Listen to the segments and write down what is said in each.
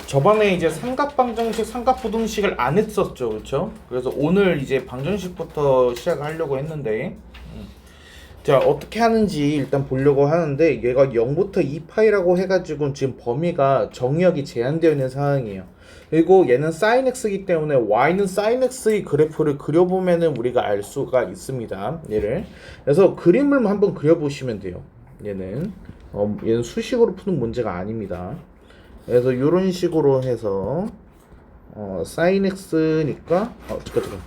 저번에 이제 삼각방정식, 삼각부등식을 안 했었죠, 그렇죠? 그래서 오늘 이제 방정식부터 시작하려고 했는데, 자 어떻게 하는지 일단 보려고 하는데 얘가 0부터 2파이라고 해가지고 지금 범위가 정의역이 제한되어 있는 상황이에요. 그리고 얘는 sin x이기 때문에 y는 sin x의 그래프를 그려보면은 우리가 알 수가 있습니다. 얘를 그래서 그림을 한번 그려보시면 돼요. 얘는 수식으로 푸는 문제가 아닙니다. 그래서 이런 식으로 해서 sin x니까 잠깐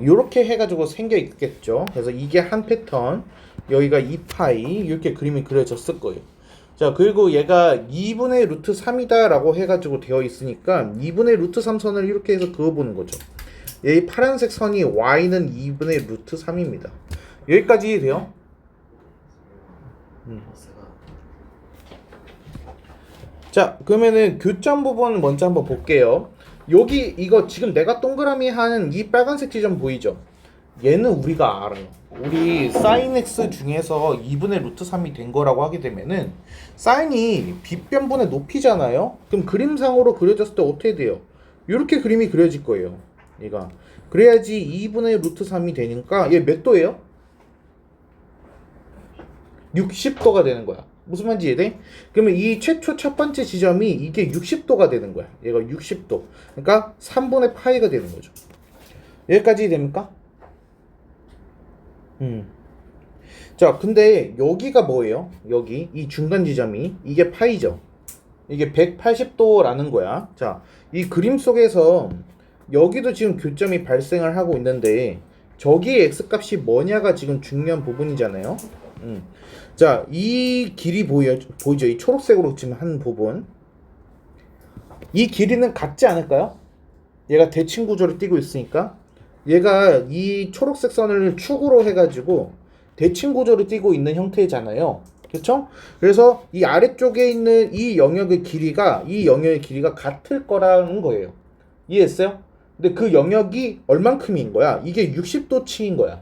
요렇게 해가지고 생겨 있겠죠. 그래서 이게 한 패턴, 여기가 2파이 이렇게 그림이 그려졌을 거예요. 자, 그리고 얘가 2분의 루트 3이다 라고 해가지고 되어 있으니까 2분의 루트 3선을 이렇게 해서 그어보는 거죠. 이 파란색 선이 y는 2분의 루트 3입니다. 여기까지 돼요? 자, 그러면은 교점 부분 먼저 한번 볼게요. 여기 이거 지금 내가 동그라미 하는 이 빨간색 지점 보이죠? 얘는 우리가 알아요. 우리 sin x 중에서 2분의 루트 3이 된 거라고 하게 되면은 sin이 빗변분의 높이잖아요. 그럼 그림상으로 그려졌을 때 어떻게 돼요? 이렇게 그림이 그려질 거예요. 얘가 그래야지 2분의 루트 3이 되니까 얘 몇 도예요? 60도가 되는 거야. 무슨 말인지 이해돼? 그러면 이 최초 첫 번째 지점이 이게 60도가 되는 거야. 얘가 60도. 그러니까 3분의 파이가 되는 거죠. 여기까지 됩니까? 자, 근데 여기가 뭐예요? 여기 이 중간 지점이 이게 파이죠. 이게 180도라는 거야. 자, 이 그림 속에서 여기도 지금 교점이 발생을 하고 있는데 저기의 x값이 뭐냐가 지금 중요한 부분이잖아요. 자, 이 길이 보이죠? 이 초록색으로 지금 한 부분. 이 길이는 같지 않을까요? 얘가 대칭 구조를 띠고 있으니까 얘가 이 초록색 선을 축으로 해가지고 대칭 구조를 띠고 있는 형태잖아요. 그렇죠? 그래서 이 아래쪽에 있는 이 영역의 길이가 같을 거라는 거예요. 이해했어요? 근데 그 영역이 얼만큼인 거야? 이게 60도치인 거야.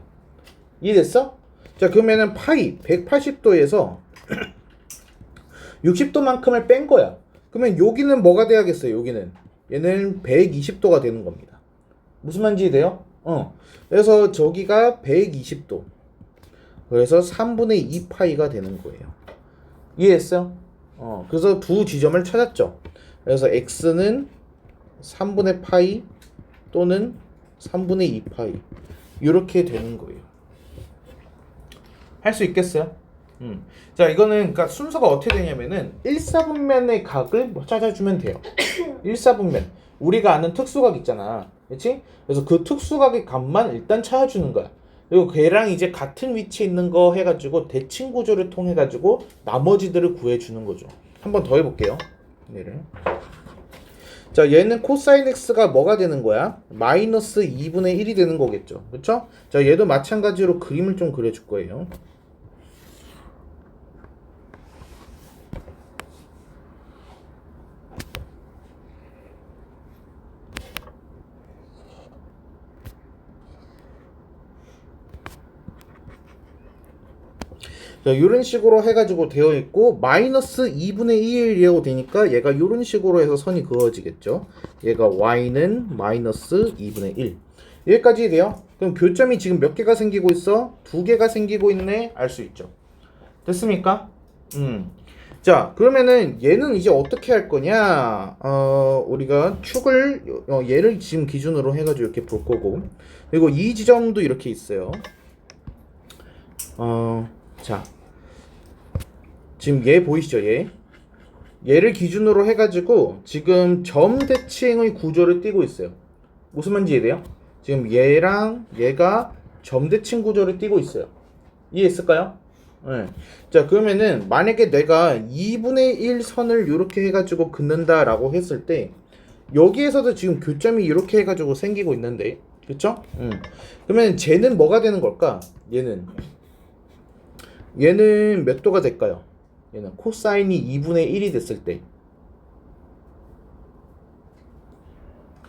이해됐어? 자, 그러면은 파이 180도에서 60도만큼을 뺀 거야. 그러면 여기는 뭐가 돼야겠어요? 여기는 얘는 120도가 되는 겁니다. 무슨 말인지 돼요? 그래서 저기가 120도. 그래서 3분의 2파이가 되는 거예요. 이해했어요? 그래서 두 지점을 찾았죠. 그래서 x는 3분의 파이 또는 3분의 2파이 이렇게 되는 거예요. 할 수 있겠어요? 자, 이거는 그러니까 순서가 어떻게 되냐면은 1사분면의 각을 찾아주면 돼요. 1사분면 우리가 아는 특수각 있잖아, 그렇지? 그래서 그 특수각의 값만 일단 찾아주는 거야. 그리고 걔랑 이제 같은 위치에 있는 거 해가지고 대칭 구조를 통해 가지고 나머지들을 구해주는 거죠. 한번 더 해볼게요. 얘를. 자, 얘는 코사인 x가 뭐가 되는 거야? 마이너스 2분의 1이 되는 거겠죠. 그렇죠? 자, 얘도 마찬가지로 그림을 좀 그려줄 거예요. 자, 이런 식으로 해가지고 되어 있고 마이너스 2분의 1이라고 되니까 얘가 이런 식으로 해서 선이 그어지겠죠. 얘가 y는 마이너스 2분의 1 여기까지 돼요. 그럼 교점이 지금 몇 개가 생기고 있어? 두 개가 생기고 있네. 알 수 있죠. 됐습니까? 자, 그러면은 얘는 이제 어떻게 할 거냐? 우리가 축을 얘를 지금 기준으로 해가지고 이렇게 볼 거고, 그리고 이 지점도 이렇게 있어요. 자, 지금 얘 보이시죠? 얘를 기준으로 해가지고 지금 점 대칭의 구조를 띠고 있어요. 무슨 말인지 이해돼요? 지금 얘랑 얘가 점 대칭 구조를 띠고 있어요. 이해했을까요? 네. 자, 그러면은 만약에 내가 2분의 1 선을 이렇게 해가지고 긋는다라고 했을 때 여기에서도 지금 교점이 이렇게 해가지고 생기고 있는데, 그쵸? 그러면 쟤는 뭐가 되는 걸까? 얘는 몇 도가 될까요? 얘는 코사인이 2분의 1이 됐을 때,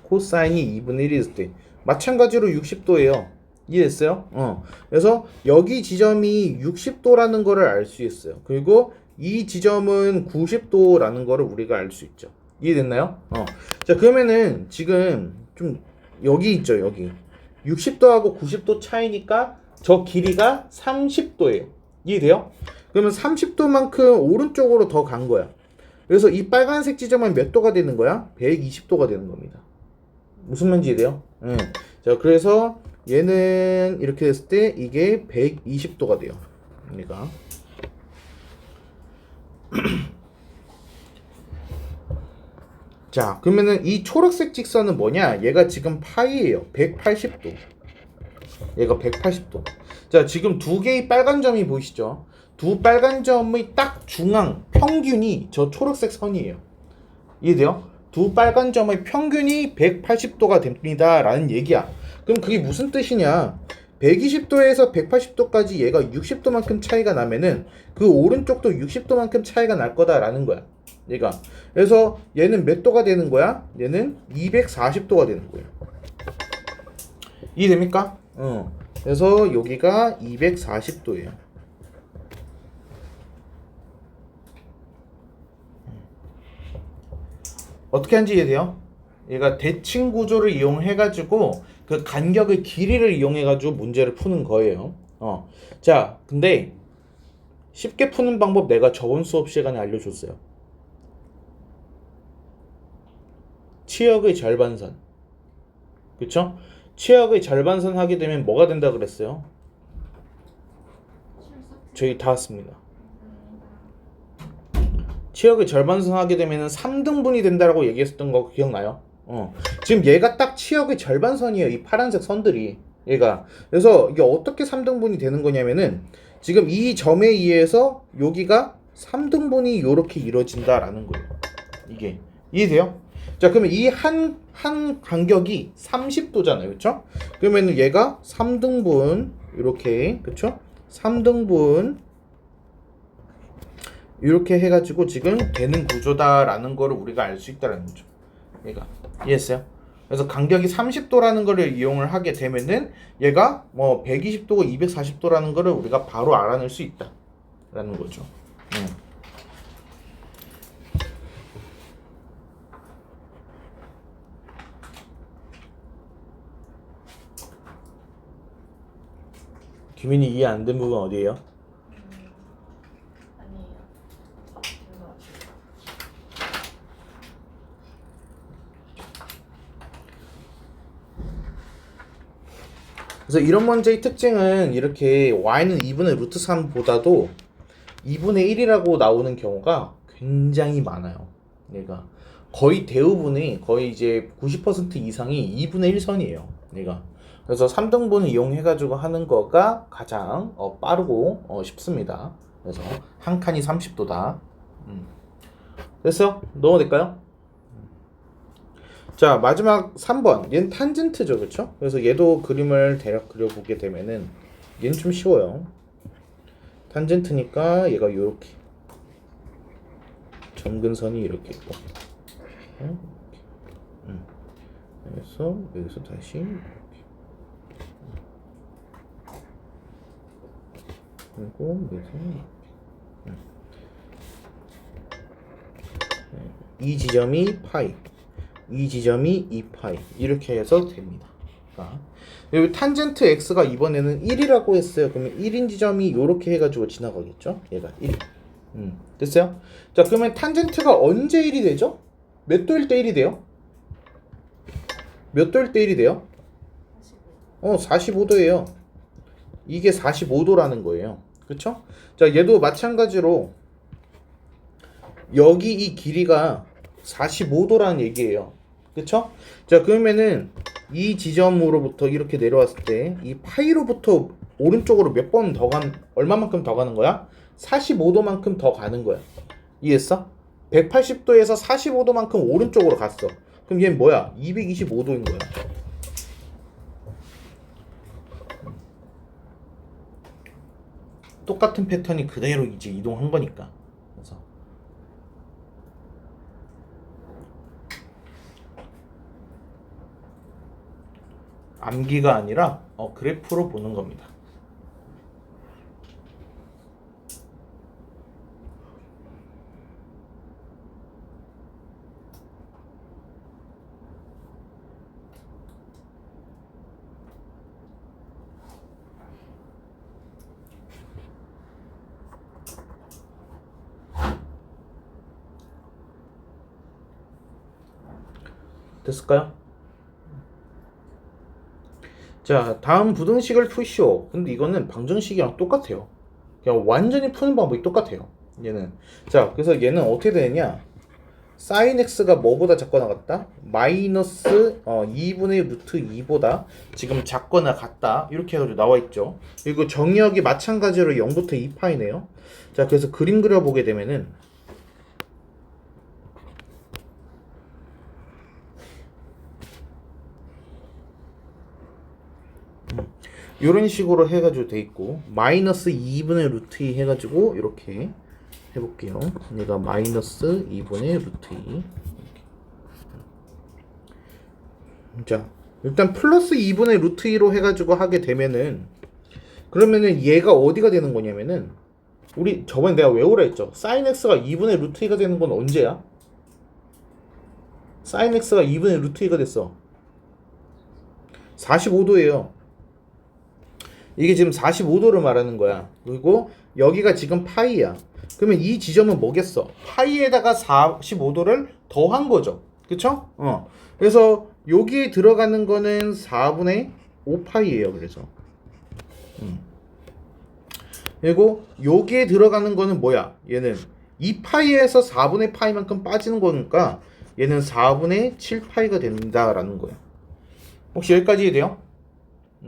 코사인이 2분의 1이 됐을 때 마찬가지로 60도예요. 이해했어요? 그래서 여기 지점이 60도라는 거를 알 수 있어요. 그리고 이 지점은 90도라는 거를 우리가 알 수 있죠. 이해됐나요? 자, 그러면은 지금 좀 여기 있죠, 여기. 60도하고 90도 차이니까 저 길이가 30도예요. 이해돼요? 그러면 30도만큼 오른쪽으로 더 간 거야. 그래서 이 빨간색 지점은 몇 도가 되는 거야? 120도가 되는 겁니다. 무슨 말인지 이해돼요? 자, 그래서 얘는 이렇게 됐을 때 이게 120도가 돼요. 그러니까 자, 그러면은 이 초록색 직선은 뭐냐? 얘가 지금 파이예요. 180도. 얘가 180도. 자, 지금 두 개의 빨간 점이 보이시죠? 두 빨간 점의 딱 중앙 평균이 저 초록색 선이에요. 이해돼요? 두 빨간 점의 평균이 180도가 됩니다 라는 얘기야. 그럼 그게 무슨 뜻이냐? 120도에서 180도까지 얘가 60도만큼 차이가 나면은 그 오른쪽도 60도만큼 차이가 날 거다라는 거야. 얘가. 그래서 얘는 몇 도가 되는 거야? 얘는 240도가 되는 거예요. 이해됩니까? 그래서 여기가 240도예요. 어떻게 하는지 이해돼요? 얘가 대칭 구조를 이용해가지고 그 간격의 길이를 이용해가지고 문제를 푸는 거예요. 자, 근데 쉽게 푸는 방법 내가 저번 수업 시간에 알려줬어요. 치역의 절반선. 그쵸? 치역의 절반선 하게 되면 뭐가 된다 그랬어요? 저희 다 왔습니다. 치역의 절반선 하게 되면 3등분이 된다라고 얘기했었던 거 기억나요? 지금 얘가 딱 치역의 절반선이에요. 이 파란색 선들이. 얘가. 그래서 이게 어떻게 3등분이 되는 거냐면은 지금 이 점에 의해서 여기가 3등분이 이렇게 이루어진다라는 거예요. 이게. 이해돼요? 자, 그러면 이 한 간격이 30도잖아요. 그쵸? 그러면 얘가 3등분, 이렇게. 그쵸? 3등분. 이렇게 해가지고 지금 되는 구조다라는 거를 우리가 알 수 있다라는 거죠. 얘가. 이해했어요? 그래서 간격이 30도라는 거를 이용을 하게 되면은 얘가 뭐 120도고 240도라는 거를 우리가 바로 알아낼 수 있다라는 거죠. 규민이 이해 안 된 부분 어디예요? 그래서 이런 문제의 특징은 이렇게 y는 2분의 루트 3보다도 2분의 1이라고 나오는 경우가 굉장히 많아요. 얘가 거의 대부분이 거의 이제 90% 이상이 2분의 1선이에요. 얘가. 그래서 3등분을 이용해가지고 하는 거가 가장 빠르고 쉽습니다. 그래서 한 칸이 30도다. 됐어요? 넣어도 될까요? 자, 마지막 3번. 얘는 탄젠트죠, 그렇죠? 그래서 얘도 그림을 대략 그려보게 되면은 얘는 좀 쉬워요. 탄젠트니까 얘가 요렇게 점근선이 이렇게 있고, 그래서 여기서 다시 이렇게, 그리고 여기서 이 지점이 파이, 이 지점이 2파이 이렇게 해서 됩니다. 여기 탄젠트 x가 이번에는 1이라고 했어요. 그러면 1인 지점이 이렇게 해가지고 지나가겠죠? 얘가 1. 됐어요? 자, 그러면 탄젠트가 언제 1이 되죠? 몇 도일 때 1이 돼요? 몇 도일 때 1이 돼요? 45도예요. 이게 45도라는 거예요. 그쵸? 자, 얘도 마찬가지로 여기 이 길이가 45도라는 얘기예요. 그쵸? 자, 그러면은 이 지점으로부터 이렇게 내려왔을 때 이 파이로부터 오른쪽으로 몇 번 더 얼마만큼 더 가는 거야? 45도만큼 더 가는 거야. 이해했어? 180도에서 45도만큼 오른쪽으로 갔어. 그럼 얘는 뭐야? 225도인 거야. 똑같은 패턴이 그대로 이제 이동한 거니까. 그래서 암기가 아니라 그래프로 보는 겁니다. 됐을까요? 자, 다음 부등식을 푸시오. 근데 이거는 방정식이랑 똑같아요. 그냥 완전히 푸는 방법이 똑같아요. 얘는. 자, 그래서 얘는 어떻게 되느냐? sin x가 뭐보다 작거나 같다? 마이너스 2분의 루트 2보다 지금 작거나 같다. 이렇게 해가지고 나와 있죠. 그리고 정의역이 마찬가지로 0부터 2파이네요. 자, 그래서 그림 그려보게 되면은 이런 식으로 해가지고 돼 있고 마이너스 2분의 루트 2 해가지고 이렇게 해볼게요. 얘가 마이너스 2분의 루트 2. 자, 일단 플러스 2분의 루트 2로 해가지고 하게 되면은 그러면은 얘가 어디가 되는 거냐면은 우리 저번에 내가 외우라 했죠. sin x가 2분의 루트 2가 되는 건 언제야? sin x가 2분의 루트 2가 됐어. 45도예요. 이게 지금 45도를 말하는 거야. 그리고 여기가 지금 파이야. 그러면 이 지점은 뭐겠어? 파이에다가 45도를 더한 거죠. 그쵸? 그래서 여기에 들어가는 거는 4분의 5파이예요. 그래서 그리고 여기에 들어가는 거는 뭐야? 얘는 2파이에서 4분의 파이만큼 빠지는 거니까 얘는 4분의 7파이가 된다라는 거야. 혹시 여기까지 이해돼요?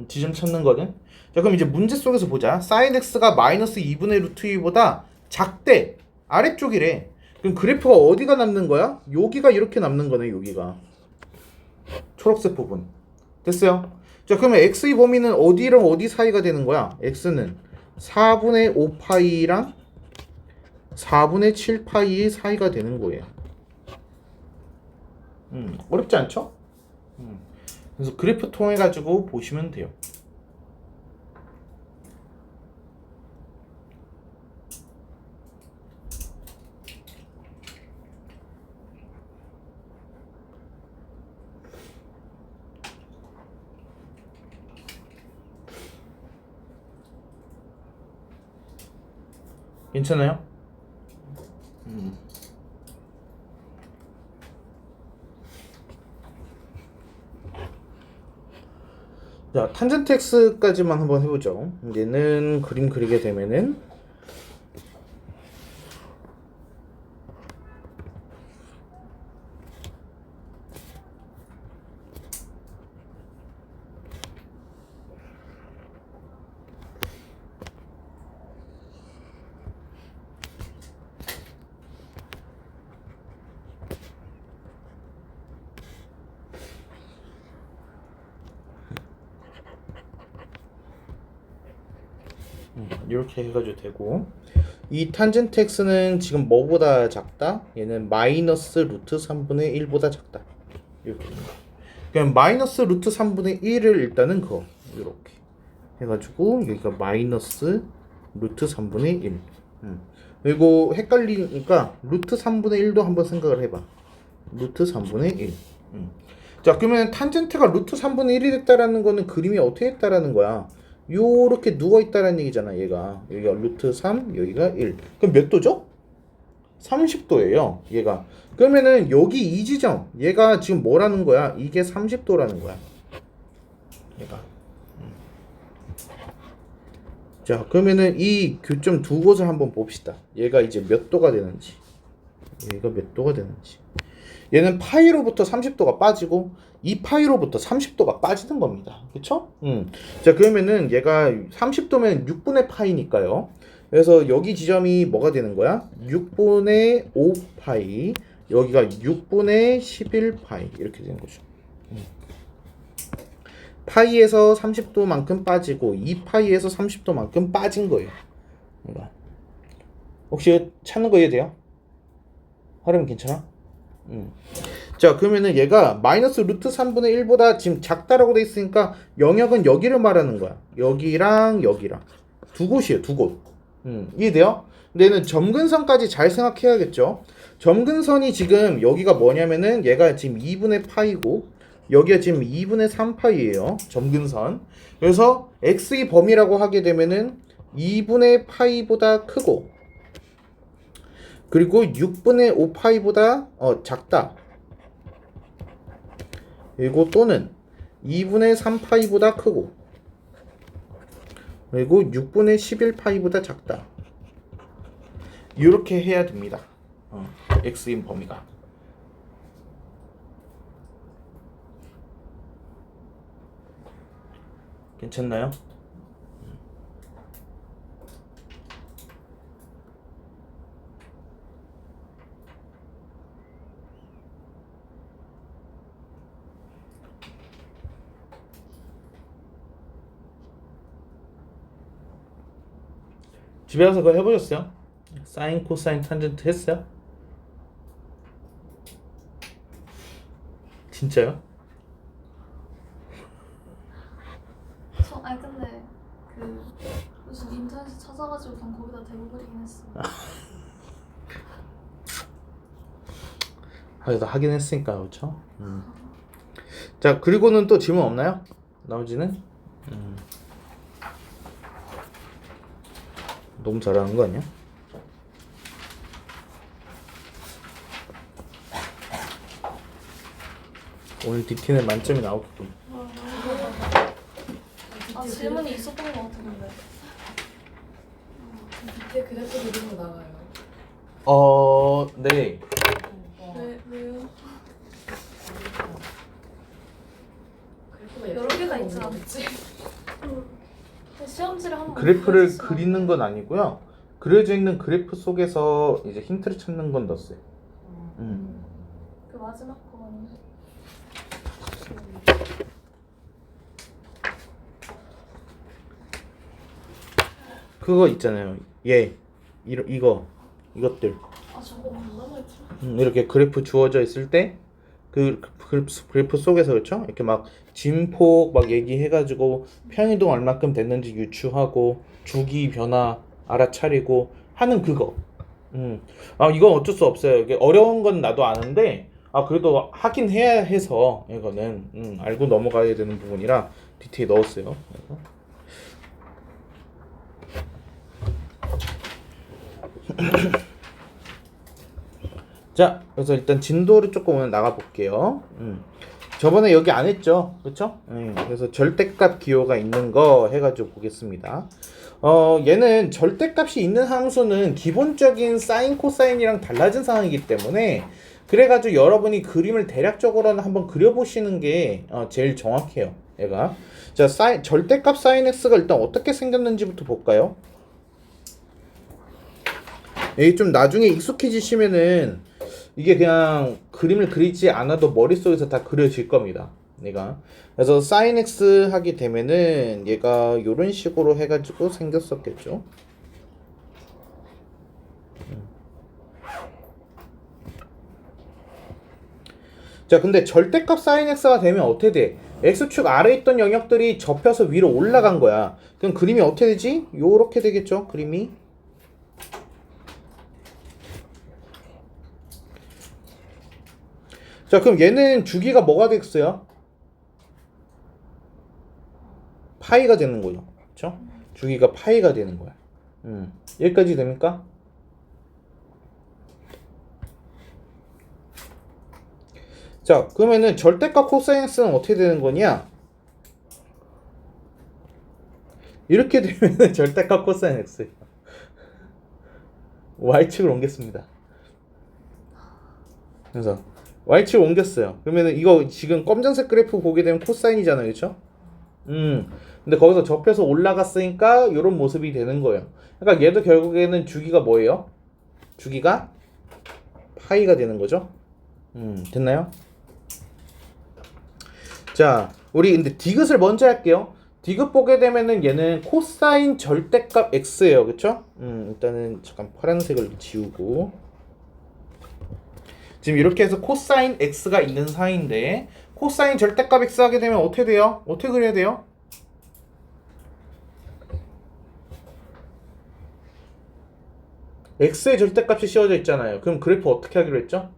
지점 찾는 거는? 자, 그럼 이제 문제 속에서 보자. sin x가 마이너스 2분의 루트 2보다 작대. 아래쪽이래. 그럼 그래프가 어디가 남는 거야? 여기가 이렇게 남는 거네. 여기가 초록색 부분. 됐어요? 자, 그러면 x의 범위는 어디랑 어디 사이가 되는 거야? x는 4분의 5파이랑 4분의 7파이의 사이가 되는 거예요. 어렵지 않죠? 그래서 그래프 통해 가지고 보시면 돼요. 괜찮아요? 자, 탄젠트 x까지만 한번 해보죠. 얘는 그림 그리게 되면은 이렇게 해가지고 되고 이 탄젠트 x는 지금 뭐보다 작다? 얘는 마이너스 루트 3분의 1보다 작다. 이렇게 그냥 마이너스 루트 3분의 1을 일단은 이렇게 해가지고 여기가 마이너스 루트 3분의 1. 그리고 헷갈리니까 루트 3분의 1도 한번 생각을 해봐. 루트 3분의 1. 자, 그러면 탄젠트가 루트 3분의 1이 됐다라는 거는 그림이 어떻게 됐다라는 거야? 요렇게 누워있다라는 얘기잖아. 여기가 루트 3, 여기가 1. 그럼 몇 도죠? 30도예요 얘가. 그러면은 여기 이 지점 얘가 지금 뭐라는 거야? 이게 30도라는 거야 얘가. 자, 그러면은 이 교점 두 곳을 한번 봅시다. 얘가 이제 몇 도가 되는지, 얘가 몇 도가 되는지. 얘는 파이로부터 30도가 빠지고 이 파이로부터 30도가 빠지는 겁니다. 그쵸? 자, 그러면은 얘가 30도면 6분의 파이니까요. 그래서 여기 지점이 뭐가 되는 거야? 6분의 5파이, 여기가 6분의 11파이 이렇게 되는 거죠. 파이에서 30도만큼 빠지고 2파이에서 30도만큼 빠진 거예요. 혹시 찾는 거 이해돼요? 하려면 괜찮아? 자, 그러면은 얘가 마이너스 루트 3분의 1보다 지금 작다라고 돼 있으니까 영역은 여기를 말하는 거야. 여기랑 여기랑 두 곳이에요, 두 곳. 이해돼요? 근데 얘는 점근선까지 잘 생각해야겠죠. 점근선이 지금 여기가 뭐냐면은 얘가 지금 2분의 파이고 여기가 지금 2분의 3파이예요. 점근선. 그래서 x의 범위라고 하게 되면은 2분의 파이보다 크고 그리고 6분의 5파이보다 작다. 그리고 또는 2분의 3파이보다 크고 그리고 6분의 11파이보다 작다. 이렇게 해야 됩니다. x인 범위가. 괜찮나요? 집에 가서 그거 해보셨어요? 사인, 코사인, 탄젠트 했어요? 진짜요? 아니 근데 그 무슨 인터넷에 찾아가지고 그냥 거기다 대고 그리긴 했어. 그래도 하긴 했으니까 그렇죠? 자, 그리고는 또 질문 없나요? 나머지는? 너무 잘하는 거 아니야? 오늘 DT는 만점이 나오겠군. 아 질문이 있었던 것 같은데. 밑에 그래프 그리는 거 나와요. 네. 왜요? 그래프가 여러 개가 있진 없는 않지. 시험지를 한번 그래프를 보여주시면 안 그리는 건 아니고요. 그려져 있는 그래프 속에서 이제 힌트를 찾는 건 넣었어요. 그 마지막 거는 그거 있잖아요. 이것들. 아 저거 뭐라고 했지? 이렇게 그래프 주어져 있을 때 그 그래프 속에서 그렇죠? 이렇게 막 진폭 막 얘기해가지고 편의동 얼마큼 됐는지 유추하고 주기 변화 알아차리고 하는 그거. 이건 어쩔 수 없어요. 이게 어려운 건 나도 아는데 그래도 하긴 해야 해서 이거는 알고 넘어가야 되는 부분이라 디테일 넣었어요. 자, 그래서 일단 진도를 조금 오늘 나가 볼게요. 저번에 여기 안 했죠, 그렇죠? 그래서 절대값 기호가 있는 거 해가지고 보겠습니다. 얘는 절대값이 있는 함수는 기본적인 사인, 코사인이랑 달라진 상황이기 때문에 그래가지고 여러분이 그림을 대략적으로는 한번 그려보시는 게 제일 정확해요. 얘가 자, 절대값 사인 x가 일단 어떻게 생겼는지부터 볼까요? 여기 좀 나중에 익숙해지시면은 이게 그냥 그림을 그리지 않아도 머릿속에서 다 그려질 겁니다. 얘가 그래서 sin x 하게 되면은 얘가 요런 식으로 해가지고 생겼었겠죠. 자, 근데 절대값 sin x가 되면 어떻게 돼? x축 아래에 있던 영역들이 접혀서 위로 올라간 거야. 그럼 그림이 어떻게 되지? 요렇게 되겠죠, 그림이. 자, 그럼 얘는 주기가 뭐가 되겠어요? 파이가 되는 거죠. 그렇죠? 주기가 파이가 되는 거야. 여기까지 됩니까? 자, 그러면은 절대값 코사인스는 어떻게 되는 거냐? 이렇게 되면은 절대값 코사인 x y축을 옮겼습니다. 그래서 y축 옮겼어요. 그러면은 이거 지금 검정색 그래프 보게 되면 코사인이잖아요, 그렇죠? 근데 거기서 접혀서 올라갔으니까 이런 모습이 되는 거예요. 그러니까 얘도 결국에는 주기가 뭐예요? 주기가 파이가 되는 거죠. 됐나요? 자, 우리 근데 디귿을 먼저 할게요. 디귿 보게 되면은 얘는 코사인 절대값 x예요, 그렇죠? 일단은 잠깐 파란색을 지우고. 지금 이렇게 해서 코사인 x가 있는 사이인데 코사인 절대값 x 하게 되면 어떻게 돼요? 어떻게 그려야 돼요? x의 절대값이 씌워져 있잖아요. 그럼 그래프 어떻게 하기로 했죠?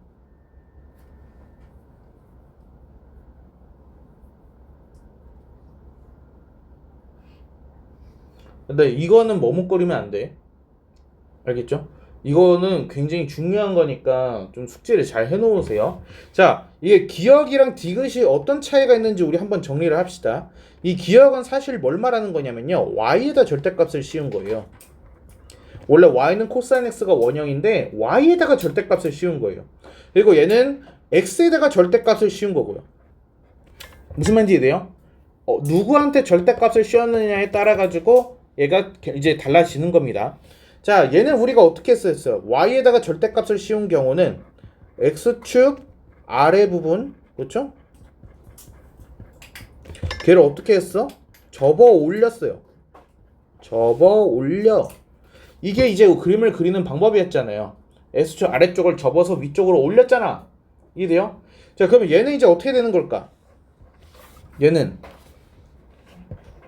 근데 이거는 머뭇거리면 안 돼. 알겠죠? 이거는 굉장히 중요한 거니까 좀 숙제를 잘 해놓으세요. 자, 이게 기억이랑 디귿이 어떤 차이가 있는지 우리 한번 정리를 합시다. 이 기억은 사실 뭘 말하는 거냐면요. y에다 절대값을 씌운 거예요. 원래 y는 코사인 x가 원형인데 y에다가 절대값을 씌운 거예요. 그리고 얘는 x에다가 절대값을 씌운 거고요. 무슨 말인지 이해돼요? 누구한테 절대값을 씌웠느냐에 따라 가지고 얘가 이제 달라지는 겁니다. 자, 얘는 우리가 어떻게 했어요? y에다가 절대값을 씌운 경우는 x축 아래 부분, 그렇죠? 걔를 어떻게 했어? 접어 올렸어요. 접어 올려. 이게 이제 그림을 그리는 방법이었잖아요. S축 아래쪽을 접어서 위쪽으로 올렸잖아. 이해돼요? 자, 그러면 얘는 이제 어떻게 되는 걸까? 얘는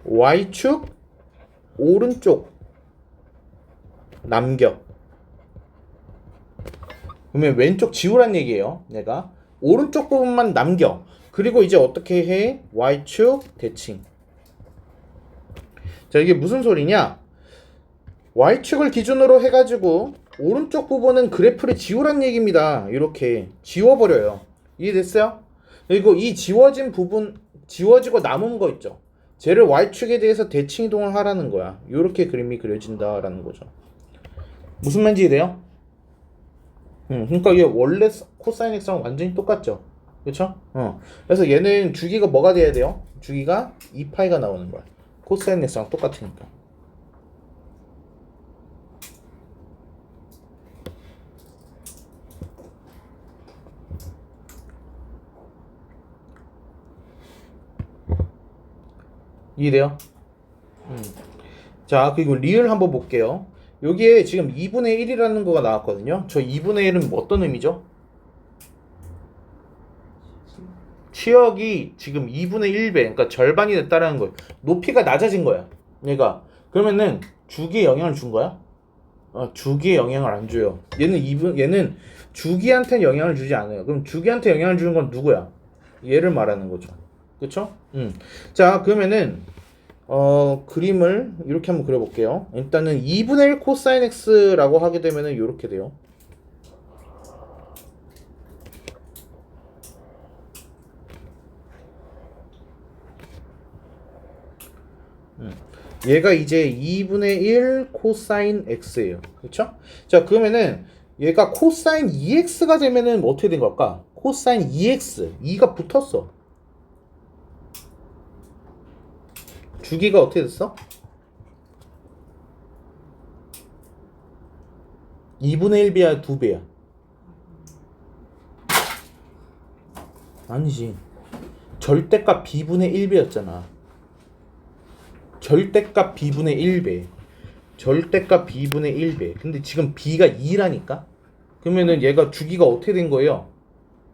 Y축 오른쪽 남겨. 그러면 왼쪽 지우란 얘기예요. 내가 오른쪽 부분만 남겨. 그리고 이제 어떻게 해? Y축 대칭. 자, 이게 무슨 소리냐? Y축을 기준으로 해가지고 오른쪽 부분은 그래프를 지우란 얘기입니다. 이렇게 지워버려요. 이해됐어요? 그리고 이 지워진 부분, 지워지고 남은 거 있죠? 쟤를 Y축에 대해서 대칭 이동을 하라는 거야. 이렇게 그림이 그려진다라는 거죠. 무슨 말인지 이해돼요? 그러니까 이게 원래 코사인 x랑 완전히 똑같죠? 그쵸? 그래서 얘는 주기가 뭐가 돼야 돼요? 주기가 2파이가 나오는 거야. 코사인 x랑 똑같으니까. 이해돼요? 자, 그리고 리을 한번 볼게요. 여기에 지금 2분의 1이라는 거가 나왔거든요. 저 2분의 1은 어떤 의미죠? 치역이 지금 2분의 1배, 그러니까 절반이 됐다라는 거예요. 높이가 낮아진 거야. 얘가. 그러면은 주기에 영향을 준 거야? 주기에 영향을 안 줘요. 얘는 주기한테는 영향을 주지 않아요. 그럼 주기한테 영향을 주는 건 누구야? 얘를 말하는 거죠. 그쵸? 자, 그러면은 그림을 이렇게 한번 그려볼게요. 일단은 2분의 1 코사인 x라고 하게 되면은 이렇게 돼요. 얘가 이제 2분의 1 코사인 x예요. 그쵸? 자, 그러면은 얘가 코사인 2x가 되면은 어떻게 된 걸까? 코사인 2x, 2가 붙었어. 주기가 어떻게 됐어? 2분의 1배야, 2배야? 아니지. 절대값 b분의 1배였잖아. 절대값 b분의 1배. 절대값 b분의 1배. 근데 지금 b가 2라니까? 그러면은 얘가 주기가 어떻게 된 거예요?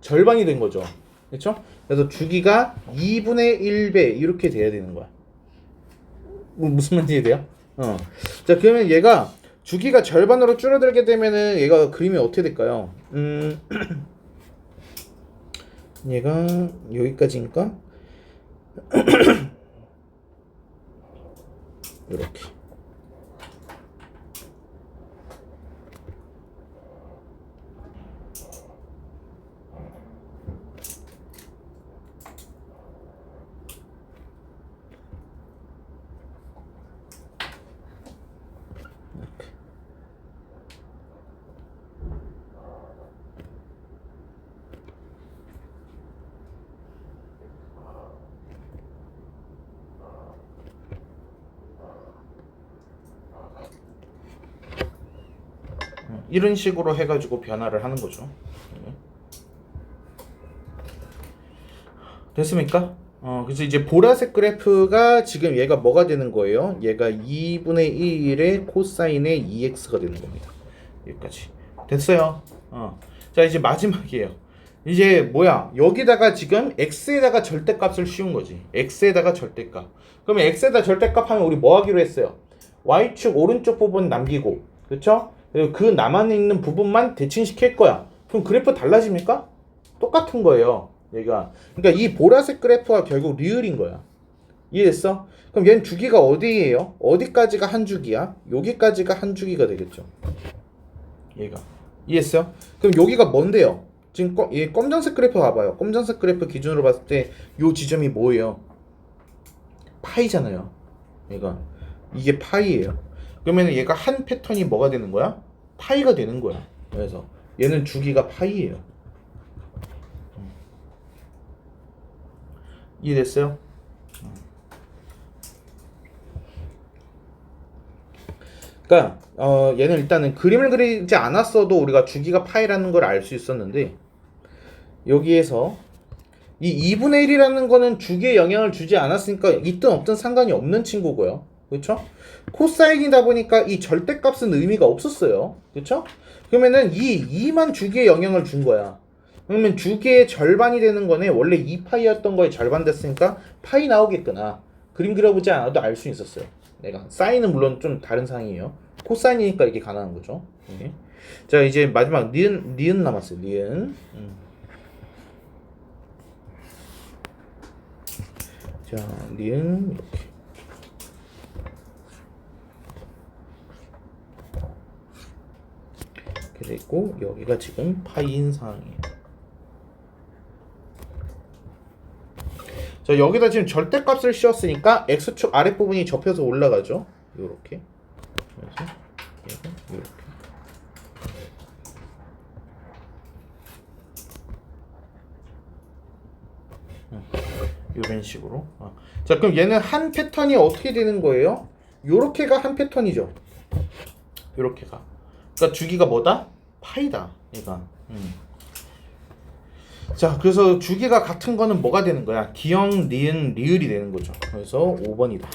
절반이 된 거죠. 그렇죠? 그래서 주기가 2분의 1배 이렇게 돼야 되는 거야. 무슨 말인지 돼요? 자, 그러면 얘가 주기가 절반으로 줄어들게 되면은 얘가 그림이 어떻게 될까요? 얘가 여기까지니까 이렇게. 이런 식으로 해가지고 변화를 하는 거죠. 됐습니까? 그래서 이제 보라색 그래프가 지금 얘가 뭐가 되는 거예요? 얘가 2분의 1의 코사인의 2x가 되는 겁니다. 여기까지. 됐어요. 자, 이제 마지막이에요. 이제 뭐야? 여기다가 지금 x에다가 절대값을 씌운 거지. x에다가 절대값. 그러면 x에다 절대값 하면 우리 뭐 하기로 했어요? y축 오른쪽 부분 남기고, 그렇죠? 그리고 그 남아 있는 부분만 대칭시킬 거야. 그럼 그래프 달라집니까? 똑같은 거예요. 얘가. 그러니까 이 보라색 그래프가 결국 리을인 거야. 이해됐어? 그럼 얘는 주기가 어디예요? 어디까지가 한 주기야? 여기까지가 한 주기가 되겠죠. 얘가. 이해했어요? 그럼 여기가 뭔데요? 지금 얘 검정색 그래프 봐봐요. 검정색 그래프 기준으로 봤을 때 요 지점이 뭐예요? 파이잖아요. 얘가. 이게 파이예요. 그러면 얘가 한 패턴이 뭐가 되는 거야? 파이가 되는 거야. 그래서 얘는 주기가 파이예요. 이해됐어요? 그러니까 얘는 일단은 그림을 그리지 않았어도 우리가 주기가 파이라는 걸 알 수 있었는데 여기에서 이 2분의 1이라는 거는 주기에 영향을 주지 않았으니까 있든 없든 상관이 없는 친구고요. 그렇죠? 코사인이다 보니까 이 절대값은 의미가 없었어요. 그렇죠? 그러면은 이 2만 주기에 영향을 준 거야. 그러면 주기의 절반이 되는 거네. 원래 2파이였던 거에 절반 됐으니까 파이 나오겠구나. 그림 그려보지 않아도 알 수 있었어요. 내가 사인은 물론 좀 다른 상이에요. 코사인이니까 이게 가능한 거죠. 네. 자, 이제 마지막 니은 남았어요. 니은. 자, 니은 이렇게. 그리고 여기가 지금 파이인 상황이에요. 자, 여기다 지금 절대값을 씌웠으니까 x축 아랫부분이 접혀서 올라가죠. 요렇게. 그래서 얘가 요렇게. 이런 식으로. 자, 그럼 얘는 한 패턴이 어떻게 되는 거예요? 요렇게가 한 패턴이죠. 요렇게가. 그러니까 주기가 뭐다? 파이다. 얘가. 자, 그래서 주기가 같은 거는 뭐가 되는 거야? 기역, 니은, 리을이 되는 거죠. 그래서 5번이다.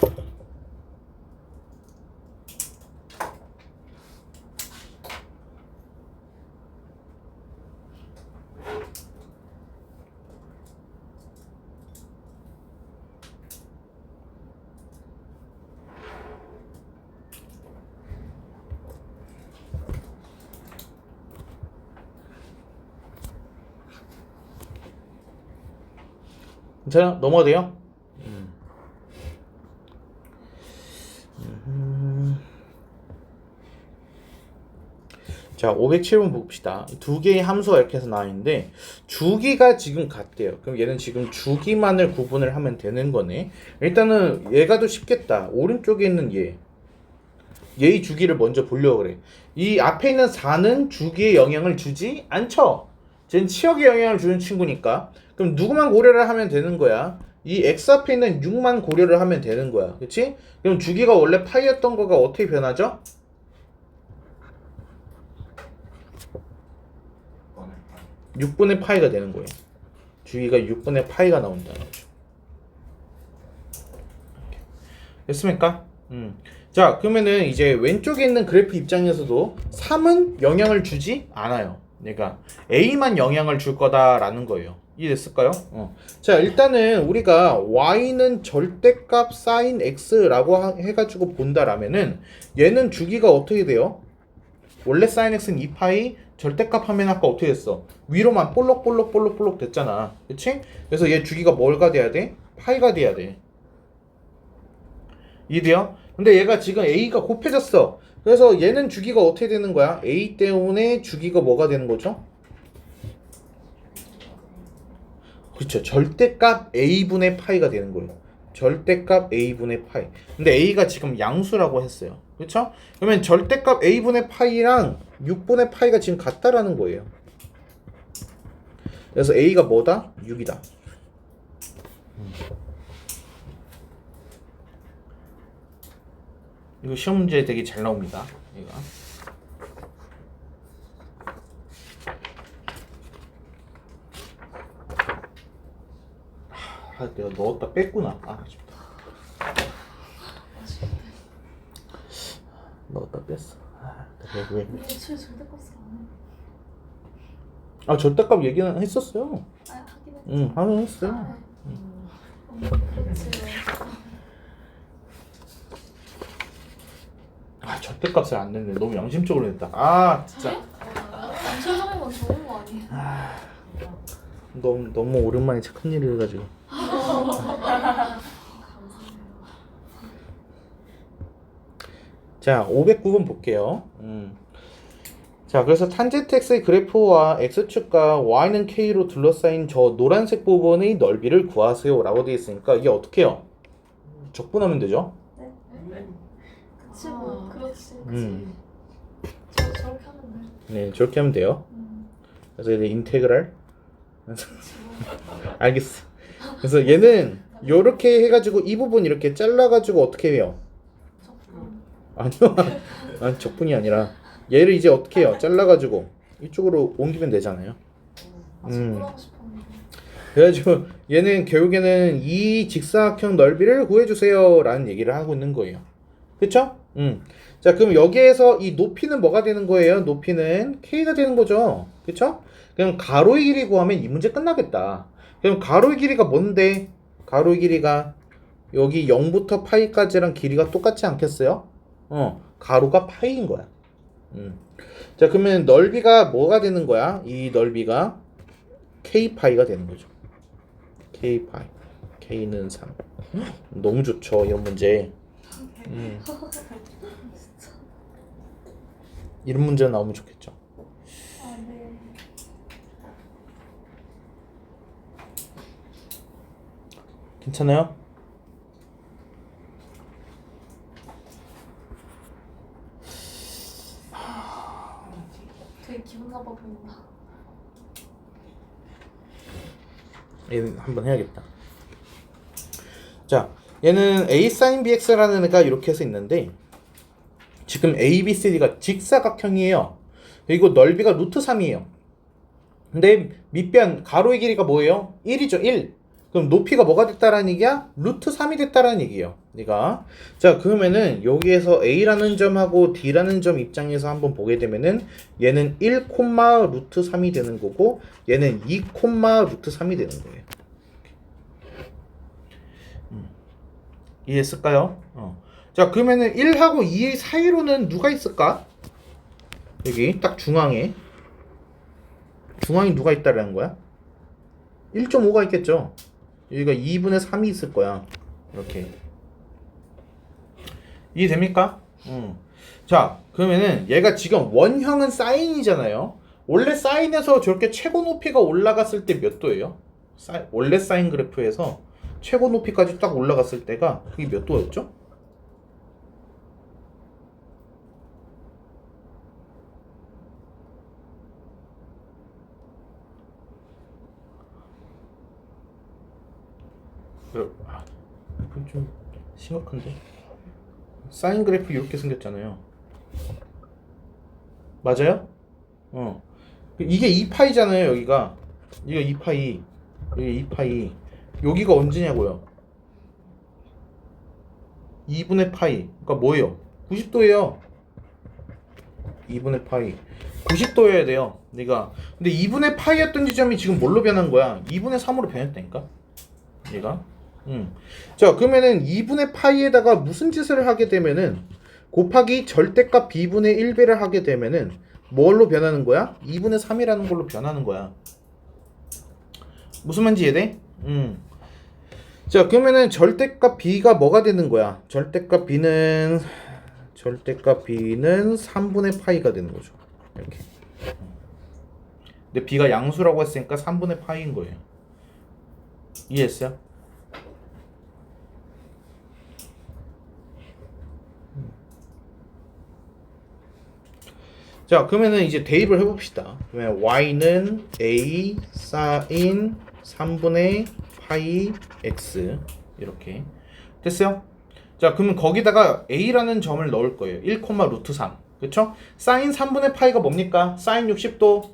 괜찮아? 넘어가도 돼요? 자, 507번 봅시다. 두 개의 함수가 이렇게 해서 나와 있는데 주기가 지금 같대요. 그럼 얘는 지금 주기만을 구분을 하면 되는 거네. 일단은 얘가 더 쉽겠다. 오른쪽에 있는 얘의 주기를 먼저 보려고 그래. 이 앞에 있는 4는 주기에 영향을 주지 않죠. 쟤는 치역에 영향을 주는 친구니까. 그럼 누구만 고려를 하면 되는 거야? 이 x 앞에 있는 6만 고려를 하면 되는 거야. 그치? 그럼 주기가 원래 파이였던 거가 어떻게 변하죠? 6분의 파이가 되는 거예요. 주기가 6분의 파이가 나온다는 거죠. 됐습니까? 자, 그러면은 이제 왼쪽에 있는 그래프 입장에서도 3은 영향을 주지 않아요. 그러니까 A만 영향을 줄 거다라는 거예요. 이해됐을까요? 자, 일단은 우리가 y는 절대값 sin x라고 해가지고 본다라면은 얘는 주기가 어떻게 돼요? 원래 sin x는 2파이, 절대값 하면 아까 어떻게 됐어? 위로만 볼록 됐잖아. 그치? 그래서 얘 주기가 뭘가 돼야 돼? 파이가 돼야 돼. 이해돼요? 근데 얘가 지금 a가 곱해졌어. 그래서 얘는 주기가 어떻게 되는 거야? a 때문에 주기가 뭐가 되는 거죠? 그렇죠. 절대값 a분의 파이가 되는 거예요. 절대값 a분의 파이. 근데 a가 지금 양수라고 했어요. 그렇죠? 그러면 절대값 a분의 파이랑 6분의 파이가 지금 같다라는 거예요. 그래서 a가 뭐다? 6이다. 이거 시험 문제 되게 잘 나옵니다. 얘가. 내가 넣었다 뺐구나. 아쉽다. 넣었다 뺐어. 왜? 애초에 절대값을 안 해. 아 절대값 얘기는 했었어요. 아 하긴 했죠. 응, 하긴 했어요. 아, 그렇지. 아 절대값을 안 냈네. 너무 양심적으로 냈다. 아 진짜. 최종이면 좋은 거 아니에요? 너무 오랜만에 착한 일을 해가지고. 자, 509번 볼게요. 자, 그래서 탄젠트 x의 그래프와 x축과 y는 k로 둘러싸인 저 노란색 부분의 넓이를 구하세요 라고 되어 있으니까 이게 어떻게 해요? 적분하면 되죠? 그치 뭐 그렇지. 저렇게 하면 돼. 네, 저렇게 하면 돼요. 그래서 이제 인테그랄. 알겠어. 그래서 얘는 요렇게 해가지고 이 부분 이렇게 잘라가지고 어떻게 해요? 적분. 아니요. 아니, 적분이 아니라 얘를 이제 어떻게 해요? 잘라가지고 이쪽으로 옮기면 되잖아요. 적분하고 싶었는데. 그래가지고 얘는 결국에는 이 직사각형 넓이를 구해주세요 라는 얘기를 하고 있는 거예요. 그쵸? 자, 그럼 여기에서 이 높이는 뭐가 되는 거예요? 높이는 k가 되는 거죠. 그쵸? 그럼 가로의 길이 구하면 이 문제 끝나겠다. 그럼 가로의 길이가 뭔데? 가로의 길이가 여기 0부터 파이까지랑 길이가 똑같지 않겠어요? 가로가 파이인 거야. 자, 그러면 넓이가 뭐가 되는 거야? 이 넓이가 k파이가 되는 거죠. k파이. k는 3. 너무 좋죠, 이런 문제. 이런 문제 나오면 좋겠죠. 아 네. 괜찮아요? 되게 기분 나빠 보인다. 얘는 한번 해야겠다. 자, 얘는 a sin bx라는 애가 이렇게 해서 있는데 지금 a, b, c, d가 직사각형이에요. 그리고 넓이가 루트 3이에요. 근데 밑변 가로의 길이가 뭐예요? 1이죠. 1. 그럼 높이가 뭐가 됐다라는 얘기야? 루트 3이 됐다라는 얘기예요. 네가. 자, 그러면은 여기에서 a라는 점하고 d라는 점 입장에서 한번 보게 되면은 얘는 1, 루트 3이 되는 거고 얘는 2, 루트 3이 되는 거예요. 이해했을까요? 자, 그러면은 1하고 2의 사이로는 누가 있을까? 여기 딱 중앙에 누가 있다라는 거야? 1.5가 있겠죠. 여기가 2분의 3이 있을 거야. 이렇게. 이해됩니까? 자, 그러면은 얘가 지금 원형은 사인이잖아요. 원래 사인에서 저렇게 최고 높이가 올라갔을 때 몇 도예요? 원래 사인 그래프에서 최고 높이까지 딱 올라갔을 때가 그게 몇 도였죠? 이건 좀 심각한데? 사인 그래프 이렇게 생겼잖아요. 맞아요? 이게 2파이잖아요, 여기가. 이거 2파이. 여기 2파이. 여기가 언제냐고요? 2분의 파이. 그러니까 뭐예요? 90도예요. 2분의 파이. 90도여야 돼요. 네가. 근데 2분의 파이였던 지점이 지금 뭘로 변한 거야? 2분의 3으로 변했다니까? 얘가. 자, 그러면은 2분의 파이에다가 무슨 짓을 하게 되면은 곱하기 절대값 b분의 1배를 하게 되면은 뭘로 변하는 거야? 2분의 3이라는 걸로 변하는 거야. 무슨 말인지 이해돼? 자, 그러면은 절대값 b가 뭐가 되는 거야? 절대값 b는 3분의 파이가 되는 거죠. 이렇게. 근데 b가 양수라고 했으니까 3분의 파이인 거예요. 이해했어요? 자, 그러면은 이제 대입을 해봅시다. 그러면 y는 a sin 3분의 파이 x 이렇게 됐어요? 자, 그러면 거기다가 a라는 점을 넣을 거예요. 1, 루트 3. 그쵸? sin 3분의 파이가 뭡니까? sin 60도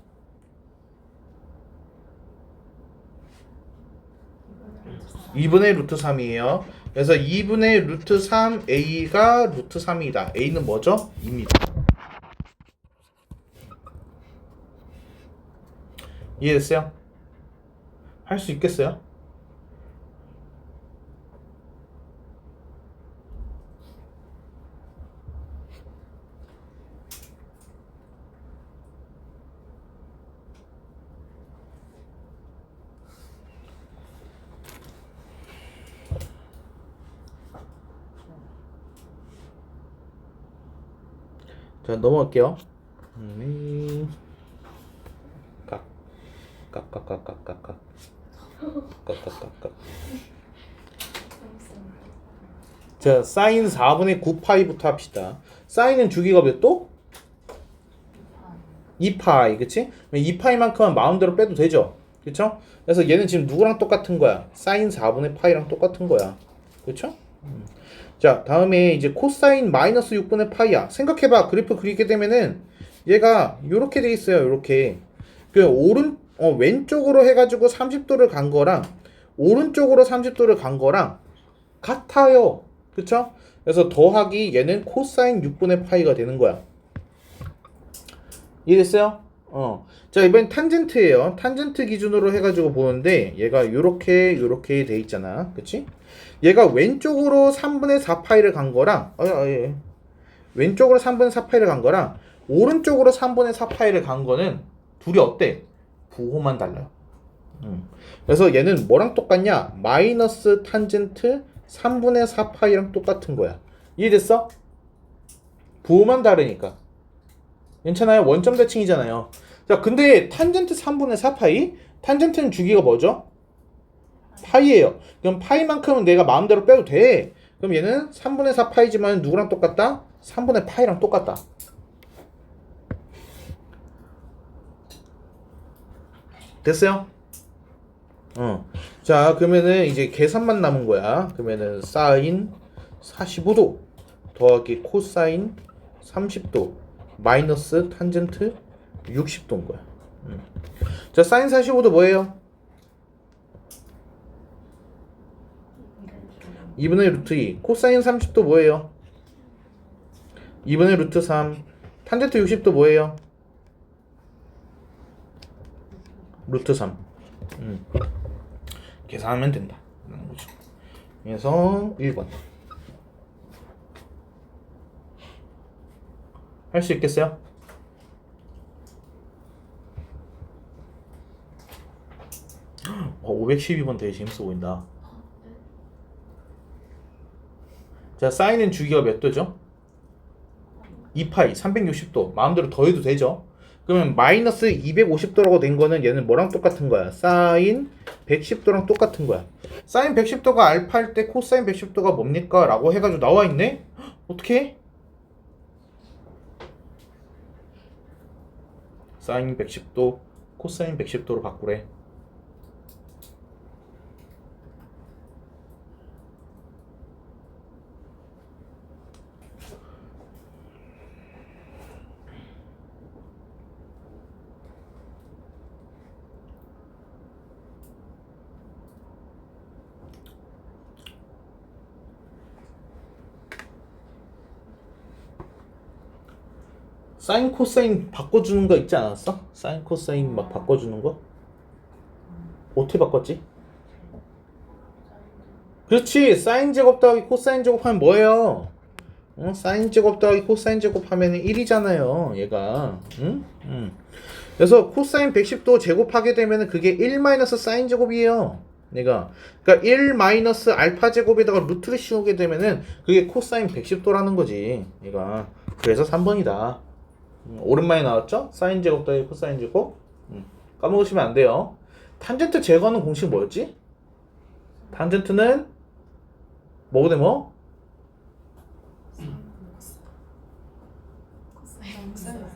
2분의 루트 3이에요. 그래서 2분의 루트 3 a가 루트 3이다. a는 뭐죠? 2입니다. 이해됐어요? 할 수 있겠어요? 자, 넘어갈게요. 깍, 깍깍깍깍깍깍, 깍깍깍깍. 자, 사인 4분의 9파이부터 합시다. 사인은 주기가 몇 도? 2파이, 그치? 2파이만큼은 마음대로 빼도 되죠? 그쵸? 그래서 얘는 지금 누구랑 똑같은 거야? 사인 4분의 파이랑 똑같은 거야. 그쵸? 자, 다음에 이제 코사인 마이너스 6분의 파이야. 생각해봐. 그래프 그리게 되면은 얘가 요렇게 돼 있어요. 요렇게. 그 왼쪽으로 해가지고 30도를 간 거랑 오른쪽으로 30도를 간 거랑 같아요. 그쵸? 그래서 더하기 얘는 코사인 6분의 파이가 되는 거야. 이해됐어요? 자, 이번엔 탄젠트예요. 탄젠트 기준으로 해가지고 보는데 얘가 요렇게 돼 있잖아. 그치? 얘가 왼쪽으로 3분의 4파이를 간 거랑 왼쪽으로 3분의 4파이를 간 거랑 오른쪽으로 3분의 4파이를 간 거는 둘이 어때? 부호만 달라요. 그래서 얘는 뭐랑 똑같냐? 마이너스 탄젠트 3분의 4파이랑 똑같은 거야. 이해됐어? 부호만 다르니까. 괜찮아요? 원점 대칭이잖아요. 자, 근데 탄젠트 3분의 4파이? 탄젠트는 주기가 뭐죠? 파이예요. 그럼 파이만큼은 내가 마음대로 빼도 돼. 그럼 얘는 3분의 4파이지만 누구랑 똑같다? 3분의 파이랑 똑같다. 됐어요? 자, 그러면은 이제 계산만 남은 거야. 그러면은 사인 45도 더하기 코사인 30도 마이너스 탄젠트 60도인 거야. 자, 사인 45도 뭐예요? 2분의 루트 2. 코사인 30도 뭐예요? 2분의 루트 3. 탄젠트 60도 뭐예요? 루트 3. 계산하면 된다. 그래서 1번. 할 수 있겠어요? 어, 512번 되게 재밌어 보인다. 자, 사인은 주기가 몇 도죠? 2파이 360도. 마음대로 더해도 되죠? 그러면 마이너스 250도라고 된 거는 얘는 뭐랑 똑같은 거야? 사인 110도랑 똑같은 거야. 사인 110도가 알파일 때 코사인 110도가 뭡니까? 라고 해가지고 나와 있네? 어떻게? 사인 110도 코사인 110도로 바꾸래. 사인 코사인 바꿔주는 거 있지 않았어? 사인 코사인 막 바꿔주는 거? 어떻게 바꿨지? 그렇지. 사인 제곱 더하기 코사인 제곱하면 뭐예요? 사인 제곱 더하기 코사인 제곱하면 1이잖아요 얘가. 응? 그래서 코사인 110도 제곱하게 되면 그게 1 마이너스 사인 제곱이에요 얘가. 그러니까 1 마이너스 알파 제곱에다가 루트를 씌우게 되면은 그게 코사인 110도라는 거지 얘가. 그래서 3번이다. 오랜만에 나왔죠? 사인 제곱 더하기 코사인 제곱. 까먹으시면 안 돼요. 탄젠트 제거하는 공식 뭐였지? 탄젠트는 뭐고 대 뭐?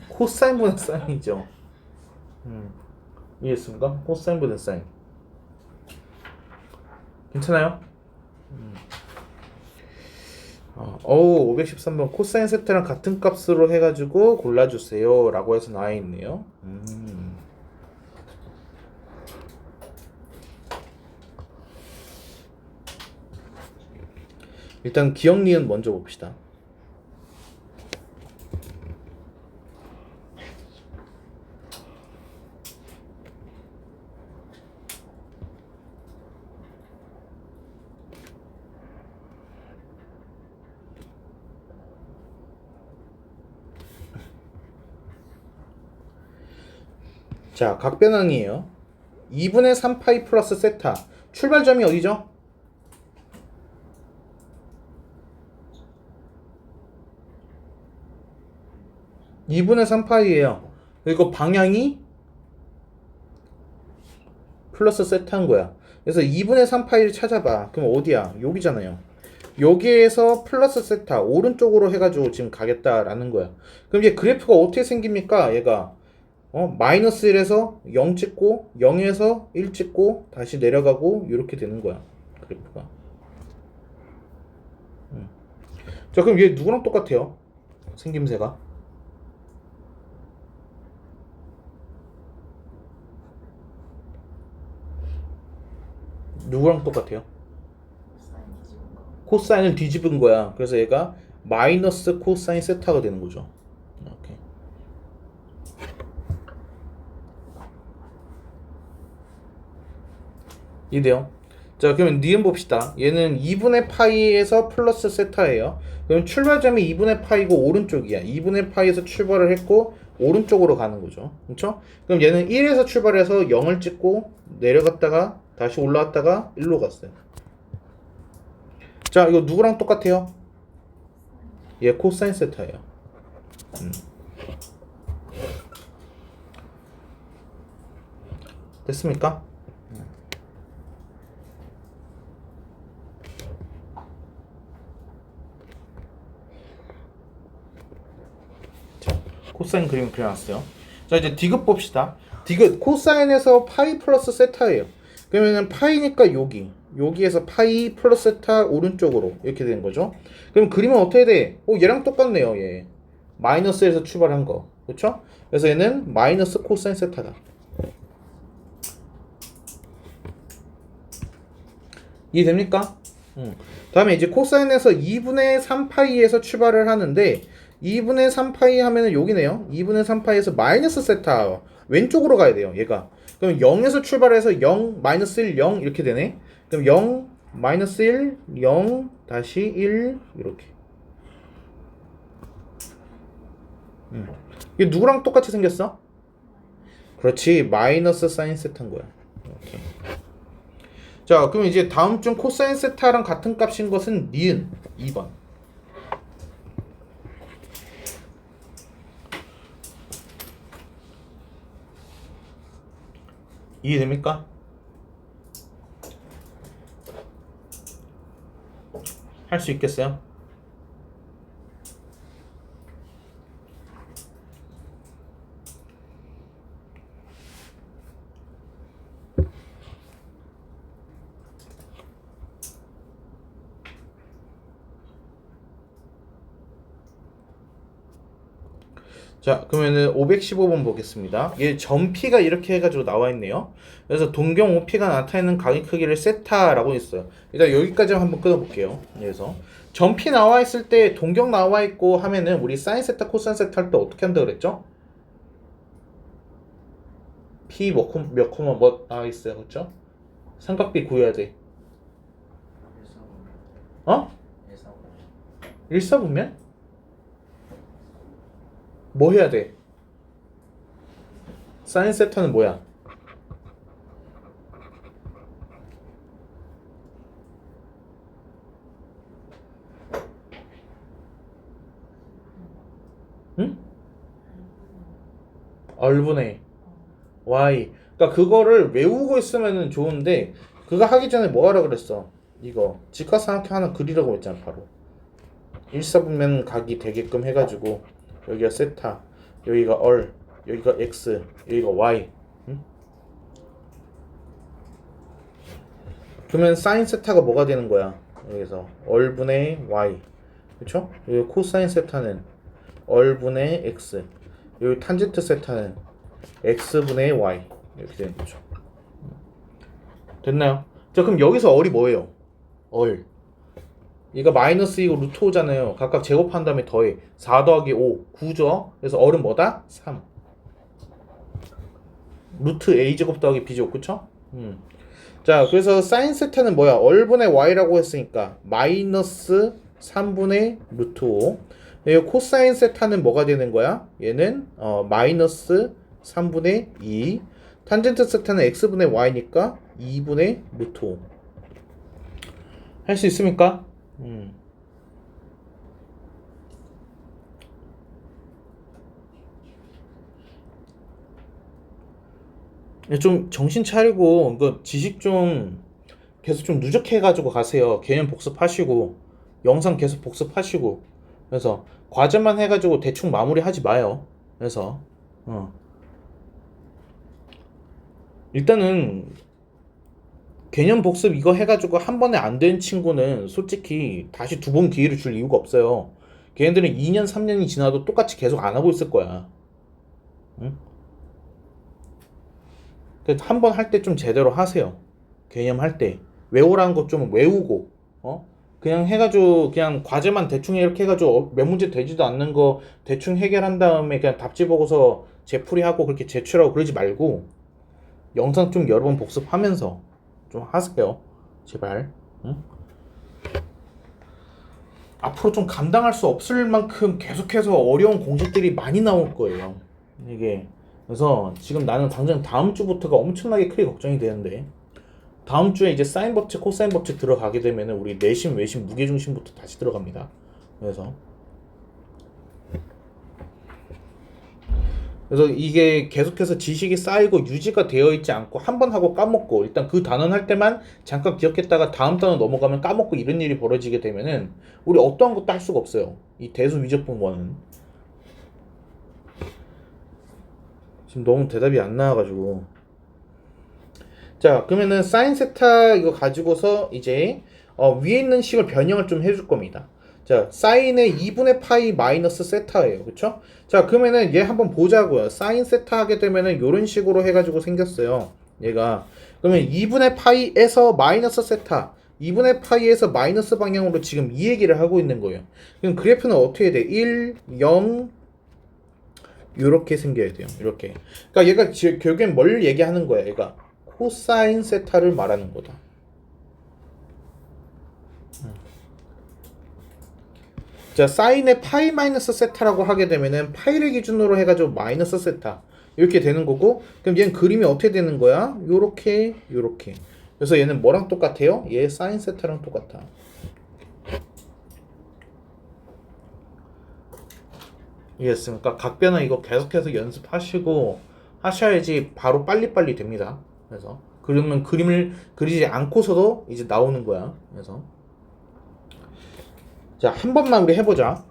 코사인분의 사인이죠. 이해했습니까? 코사인분의 사인. 괜찮아요? 513번 코사인 세트랑 같은 값으로 해가지고 골라주세요 라고 해서 나와있네요. 일단 기억 니은 먼저 봅시다. 자, 각변환이에요. 2분의 3파이 플러스 세타. 출발점이 어디죠? (2분의 3파이예요) 그리고 방향이 플러스 세타인 거야. 그래서 2분의 3파이를 찾아봐. 그럼 어디야? 여기잖아요. 여기에서 플러스 세타 오른쪽으로 해가지고 지금 가겠다라는 거야. 그럼 이제 그래프가 어떻게 생깁니까? 얘가 마이너스 1에서 0 찍고 0에서 1 찍고 다시 내려가고 이렇게 되는 거야. 그래프가. 자, 그럼 얘 누구랑 똑같아요? 생김새가. 누구랑 똑같아요? 사인 뒤집은 거. 코사인을 뒤집은 거야. 그래서 얘가 마이너스 코사인 세타가 되는 거죠. 이렇게. 이래요. 자, 그러면 니은 봅시다. 얘는 2분의 파이에서 플러스 세타예요. 그럼 출발점이 2분의 파이고 오른쪽이야. 2분의 파이에서 출발을 했고 오른쪽으로 가는 거죠. 그렇죠? 그럼 얘는 1에서 출발해서 0을 찍고 내려갔다가 다시 올라왔다가 1로 갔어요. 자, 이거 누구랑 똑같아요? 얘 코사인 세타예요. 됐습니까? 자, 코사인 그림 그려놨어요. 자, 이제 디귿 봅시다. 디귿 코사인에서 파이 플러스 세타예요. 그러면은 파이니까 여기에서 파이 플러스 세타 오른쪽으로 이렇게 되는 거죠. 그럼 그림은 어떻게 돼? 얘랑 똑같네요. 얘 마이너스에서 출발한 거, 그렇죠? 그래서 얘는 마이너스 코사인 세타다. 이해됩니까? 다음에 이제 코사인에서 2분의 3파이에서 출발을 하는데 2분의 3파이 하면은 여기네요. 2분의 3파이에서 마이너스 세타 왼쪽으로 가야 돼요. 얘가. 그럼 0에서 출발해서 0, 마이너스 1, 0 이렇게 되네. 그럼 0, 마이너스 1, 0, 다시 1 이렇게. 이게 누구랑 똑같이 생겼어? 그렇지. 마이너스 사인 세타인 거야. 이렇게. 자, 그럼 이제 다음 중 코사인 세타랑 같은 값인 것은 니은 2번. 이해됩니까? 할 수 있겠어요? 자, 그러면은 515번 보겠습니다. 얘 점P가 이렇게 해가지고 나와 있네요. 그래서 동경 OP가 나타내는 각의 크기를 세타라고 했어요. 일단 여기까지 한번 끊어볼게요. 그래서 점P 나와 있을 때 동경 나와 있고 하면은 우리 사인 세타, 코사인 세타 할 때 어떻게 한다 그랬죠? P 몇 코마 뭐 나와 있어요, 그렇죠? 삼각비 구해야 돼. 일사분면? 뭐 해야 돼? 사인 세타는 뭐야? 응? 얼분의 y. 그러니까 그거를 외우고 있으면 좋은데 그거 하기 전에 뭐 하라 그랬어? 이거 직각삼각형 하나 그리라고 했잖아. 바로 일사분면 각이 되게끔 해가지고 여기가 세타, 여기가 얼, 여기가 x, 여기가 y. 응? 그러면 사인 세타가 뭐가 되는 거야? 여기서 얼분의 y, 그렇죠? 여기 코사인 세타는 얼분의 x, 여기 탄젠트 세타는 x분의 y 이렇게 되는 거죠. 됐나요? 자, 그럼 여기서 얼이 뭐예요? 얼. 얘가 마이너스 2고 루트 5잖아요. 각각 제곱한 다음에 더해. 4 더하기 5, 9죠? 그래서 얼은 뭐다? 3. 루트 a제곱 더하기 b제곱, 그쵸? 자, 그래서 사인 세타는 뭐야? 얼분의 y라고 했으니까 마이너스 3분의 루트 5. 코사인 세타는 뭐가 되는 거야? 얘는 마이너스 3분의 2. 탄젠트 세타는 x분의 y니까 2분의 루트 5. 할 수 있습니까? 좀 정신 차리고 그 지식 좀 계속 좀 누적해가지고 가세요. 개념 복습하시고 영상 계속 복습하시고 그래서 과제만 해가지고 대충 마무리하지 마요. 그래서 일단은 개념 복습 이거 해가지고 한 번에 안 된 친구는 솔직히 다시 두 번 기회를 줄 이유가 없어요. 걔네들은 2년 3년이 지나도 똑같이 계속 안 하고 있을 거야. 응? 한 번 할 때 좀 제대로 하세요. 개념 할 때 외우라는 거 좀 외우고 그냥 해가지고 그냥 과제만 대충 이렇게 해가지고 몇 문제 되지도 않는 거 대충 해결한 다음에 그냥 답지 보고서 재풀이하고 그렇게 제출하고 그러지 말고 영상 좀 여러 번 복습하면서 좀 하세요. 제발. 응? 앞으로 좀 감당할 수 없을 만큼 계속해서 어려운 공식들이 많이 나올 거예요. 이게 그래서 지금 나는 당장 다음 주부터가 엄청나게 크게 걱정이 되는데 다음 주에 이제 사인 법칙, 코사인 법칙 들어가게 되면은 우리 내심, 외심, 무게중심부터 다시 들어갑니다. 그래서 이게 계속해서 지식이 쌓이고 유지가 되어 있지 않고 한 번 하고 까먹고 일단 그 단원 할 때만 잠깐 기억했다가 다음 단원 넘어가면 까먹고 이런 일이 벌어지게 되면은 우리 어떠한 것도 할 수가 없어요. 이 대수 위적분과는 지금 너무 대답이 안 나와가지고 자 그러면은 사인 세타 이거 가지고서 이제 위에 있는 식을 변형을 좀 해줄 겁니다. 자 사인의 2분의 파이 마이너스 세타예요. 그쵸? 자 그러면은 얘 한번 보자고요. 사인 세타 하게 되면은 요런 식으로 해가지고 생겼어요. 얘가 그러면 2분의 파이에서 마이너스 세타 2분의 파이에서 마이너스 방향으로 지금 이 얘기를 하고 있는 거예요. 그럼 그래프는 어떻게 돼? 1, 0 요렇게 생겨야 돼요. 이렇게. 그러니까 얘가 결국엔 뭘 얘기하는 거야? 얘가 코사인 세타를 말하는 거다. 자, 사인의 파이 마이너스 세타라고 하게 되면은 파이를 기준으로 해가지고 마이너스 세타 이렇게 되는 거고, 그럼 얘는 그림이 어떻게 되는 거야? 요렇게 요렇게. 그래서 얘는 뭐랑 똑같아요? 얘 사인 세타랑 똑같아. 이해했습니까? 각변은 이거 계속해서 연습하시고 하셔야지 바로 빨리빨리 됩니다. 그래서 그러면 그림을 그리지 않고서도 이제 나오는 거야. 그래서 자, 한 번만 우리 해보자.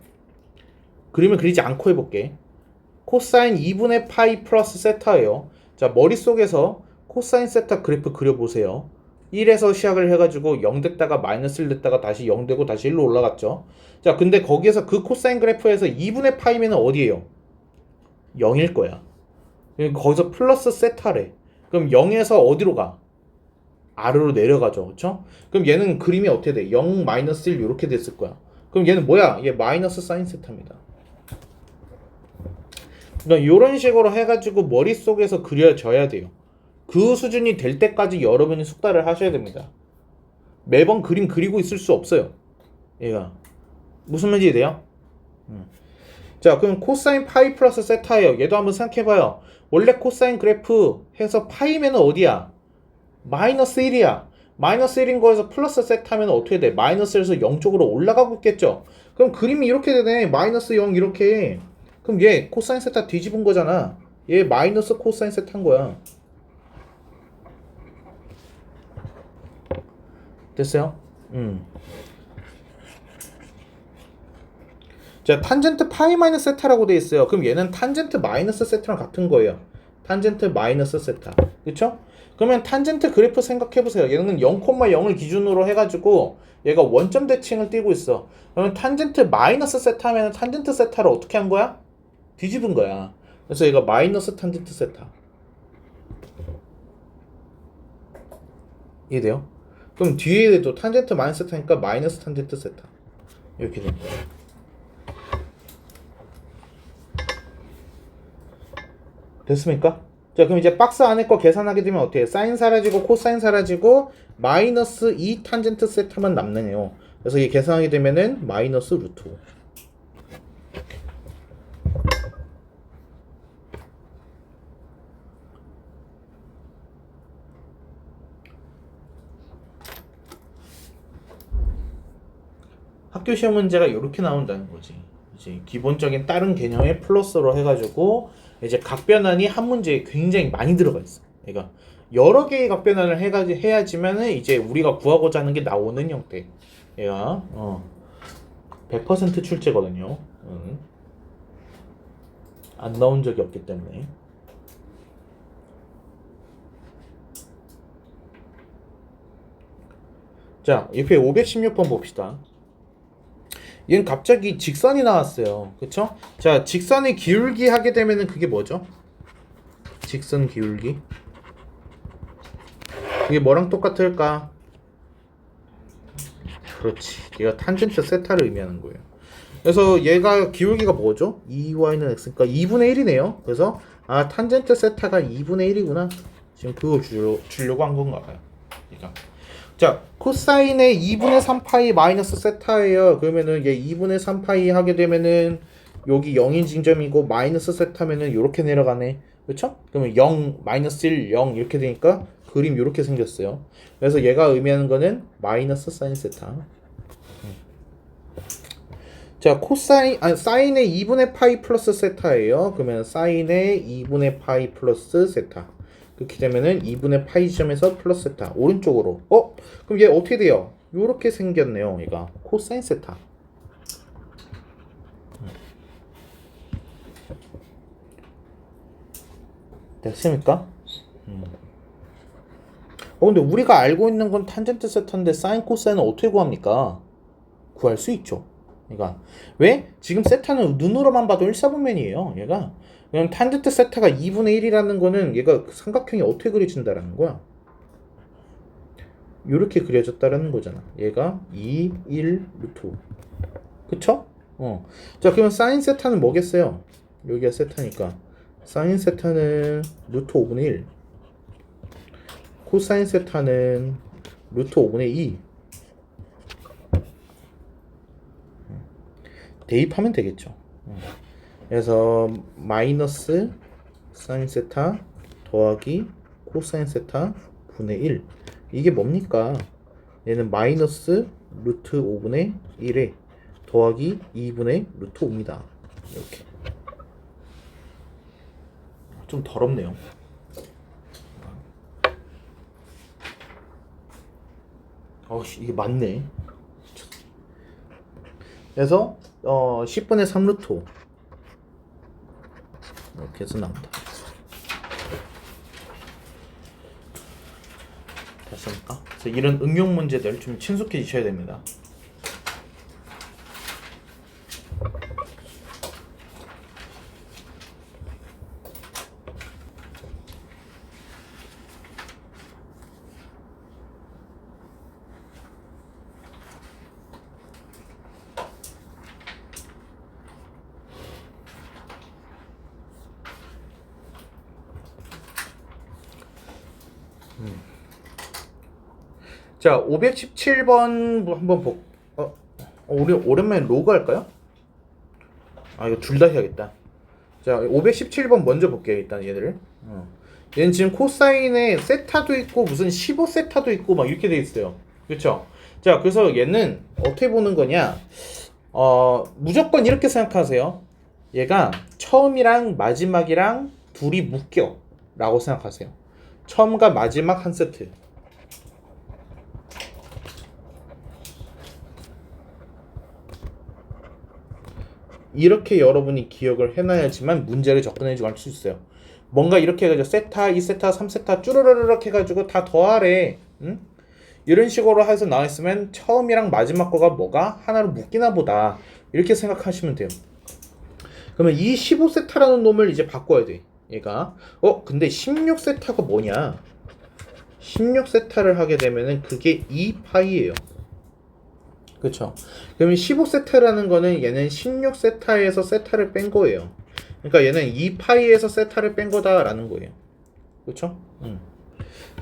그림을 그리지 않고 해볼게. 코사인 2분의 파이 플러스 세타예요. 자, 머릿속에서 코사인 세타 그래프 그려보세요. 1에서 시작을 해가지고 0 됐다가 마이너스 1 됐다가 다시 0 되고 다시 1로 올라갔죠. 자, 근데 거기에서 그 코사인 그래프에서 2분의 파이면 어디예요? 0일 거야. 거기서 플러스 세타래. 그럼 0에서 어디로 가? 아래로 내려가죠. 그쵸? 그럼 얘는 그림이 어떻게 돼? 0, 마이너스 1 이렇게 됐을 거야. 그럼 얘는 뭐야? 얘 마이너스 사인 세타입니다. 그러니까 이런 식으로 해가지고 머릿속에서 그려져야 돼요. 그 수준이 될 때까지 여러분이 숙달을 하셔야 됩니다. 매번 그림 그리고 있을 수 없어요. 얘가 무슨 말인지 돼요? 자, 그럼 코사인 파이 플러스 세타예요. 얘도 한번 생각해봐요. 원래 코사인 그래프 해서 파이면 어디야? 마이너스 1이야. 마이너스 1인 거에서 플러스 세타면 어떻게 돼? 마이너스 1에서 0 쪽으로 올라가고 있겠죠? 그럼 그림이 이렇게 되네. 마이너스 0 이렇게. 그럼 얘 코사인 세타 뒤집은 거잖아. 얘 마이너스 코사인 세타인 거야. 됐어요? 자, 탄젠트 파이 마이너스 세타라고 돼 있어요. 그럼 얘는 탄젠트 마이너스 세타랑 같은 거예요. 탄젠트 마이너스 세타. 그쵸? 그러면 탄젠트 그래프 생각해 보세요. 얘는 0,0을 기준으로 해가지고 얘가 원점 대칭을 띄고 있어. 그러면 탄젠트 마이너스 세타면 탄젠트 세타를 어떻게 한 거야? 뒤집은 거야. 그래서 얘가 마이너스 탄젠트 세타. 이해돼요? 그럼 뒤에도 탄젠트 마이너스 세타니까 마이너스 탄젠트 세타. 이렇게 됩니다. 됐습니까? 자, 그럼 이제 박스 안에 거 계산하게 되면 어떻게 해? 사인 사라지고 코사인 사라지고 마이너스 2 탄젠트 세타만 남네요. 그래서 이게 계산하게 되면은 마이너스 루트 5. 학교 시험 문제가 이렇게 나온다는 거지. 이제 기본적인 다른 개념의 플러스로 해가지고 이제 각변환이 한 문제에 굉장히 많이 들어가 있어. 그러니까 여러 개의 각변환을 해야지만은 이제 우리가 구하고자 하는 게 나오는 형태. 얘가 100% 출제거든요. 안 나온 적이 없기 때문에. 자, 옆에 516번 봅시다. 얘는 갑자기 직선이 나왔어요. 그쵸? 자, 직선의 기울기 하게 되면은 그게 뭐죠? 직선 기울기. 그게 뭐랑 똑같을까? 그렇지. 얘가 탄젠트 세타를 의미하는 거예요. 그래서 얘가 기울기가 뭐죠? 2y는 x니까 2분의 1이네요. 그래서 탄젠트 세타가 2분의 1이구나. 지금 그거 주려고 한 건가 봐요. 그러니까. 자, 코사인의 2분의 3파이 마이너스 세타예요. 그러면은 얘 2분의 3파이 하게 되면은 여기 0인 징점이고 마이너스 세타면은 요렇게 내려가네. 그렇죠? 그러면 0, 마이너스 1, 0 이렇게 되니까 그림 요렇게 생겼어요. 그래서 얘가 의미하는 거는 마이너스 사인 세타. 자, 사인의 2분의 파이 플러스 세타예요. 그러면 사인의 2분의 파이 플러스 세타. 그렇게 되면은 2분의 파이 지점에서 플러스 세타 오른쪽으로. 그럼 얘 어떻게 돼요? 요렇게 생겼네요. 얘가 코사인 세타. 됐습니까? 근데 우리가 알고 있는 건 탄젠트 세타인데 사인 코사인은 어떻게 구합니까? 구할 수 있죠. 그러니까 왜? 지금 세타는 눈으로만 봐도 1사분면이에요. 얘가. 그럼 탄젠트 세타가 2분의 1이라는 거는 얘가 삼각형이 어떻게 그려진다라는 거야? 이렇게 그려졌다라는 거잖아. 얘가 2, 1, 루트 5. 그쵸? 자, 그러면 사인 세타는 뭐겠어요? 여기가 세타니까 사인 세타는 루트 5분의 1. 코사인 세타는 루트 5분의 2. 대입하면 되겠죠. 그래서 마이너스 사인 세타 더하기 코사인 세타 분의 1. 이게 뭡니까? 얘는 마이너스 루트 5분의 1에 더하기 2분의 루트 5입니다. 이렇게. 좀 더럽네요. 이게 맞네. 그래서 10분의 3 루트 5 이렇게 해서 나온다. 됐습니까? 그래서 이런 응용 문제들 좀 친숙해지셔야 됩니다. 자, 517번 한번 우리 오랜만에 로그 할까요? 이거 둘 다 해야겠다. 자, 517번 먼저 볼게요. 일단 얘를. 얘는 지금 코사인에 세타도 있고 무슨 15세타도 있고 막 이렇게 돼 있어요. 그렇죠? 자, 그래서 얘는 어떻게 보는 거냐? 무조건 이렇게 생각하세요. 얘가 처음이랑 마지막이랑 둘이 묶여 라고 생각하세요. 처음과 마지막 한 세트. 이렇게 여러분이 기억을 해놔야지만 문제를 접근해주고 할 수 있어요. 뭔가 이렇게 해가지고 세타, 2세타, 3세타 쭈르르르륵 해가지고 다 더하래. 응? 이런 식으로 해서 나와있으면 처음이랑 마지막 거가 뭐가 하나로 묶이나 보다. 이렇게 생각하시면 돼요. 그러면 이 15세타라는 놈을 이제 바꿔야 돼. 얘가 근데 16세타가 뭐냐? 16세타를 하게 되면은 그게 2파이예요. 그쵸? 그러면 15세타라는 거는 얘는 16세타에서 세타를 뺀 거예요. 그러니까 얘는 2파이에서 세타를 뺀 거다라는 거예요. 그쵸?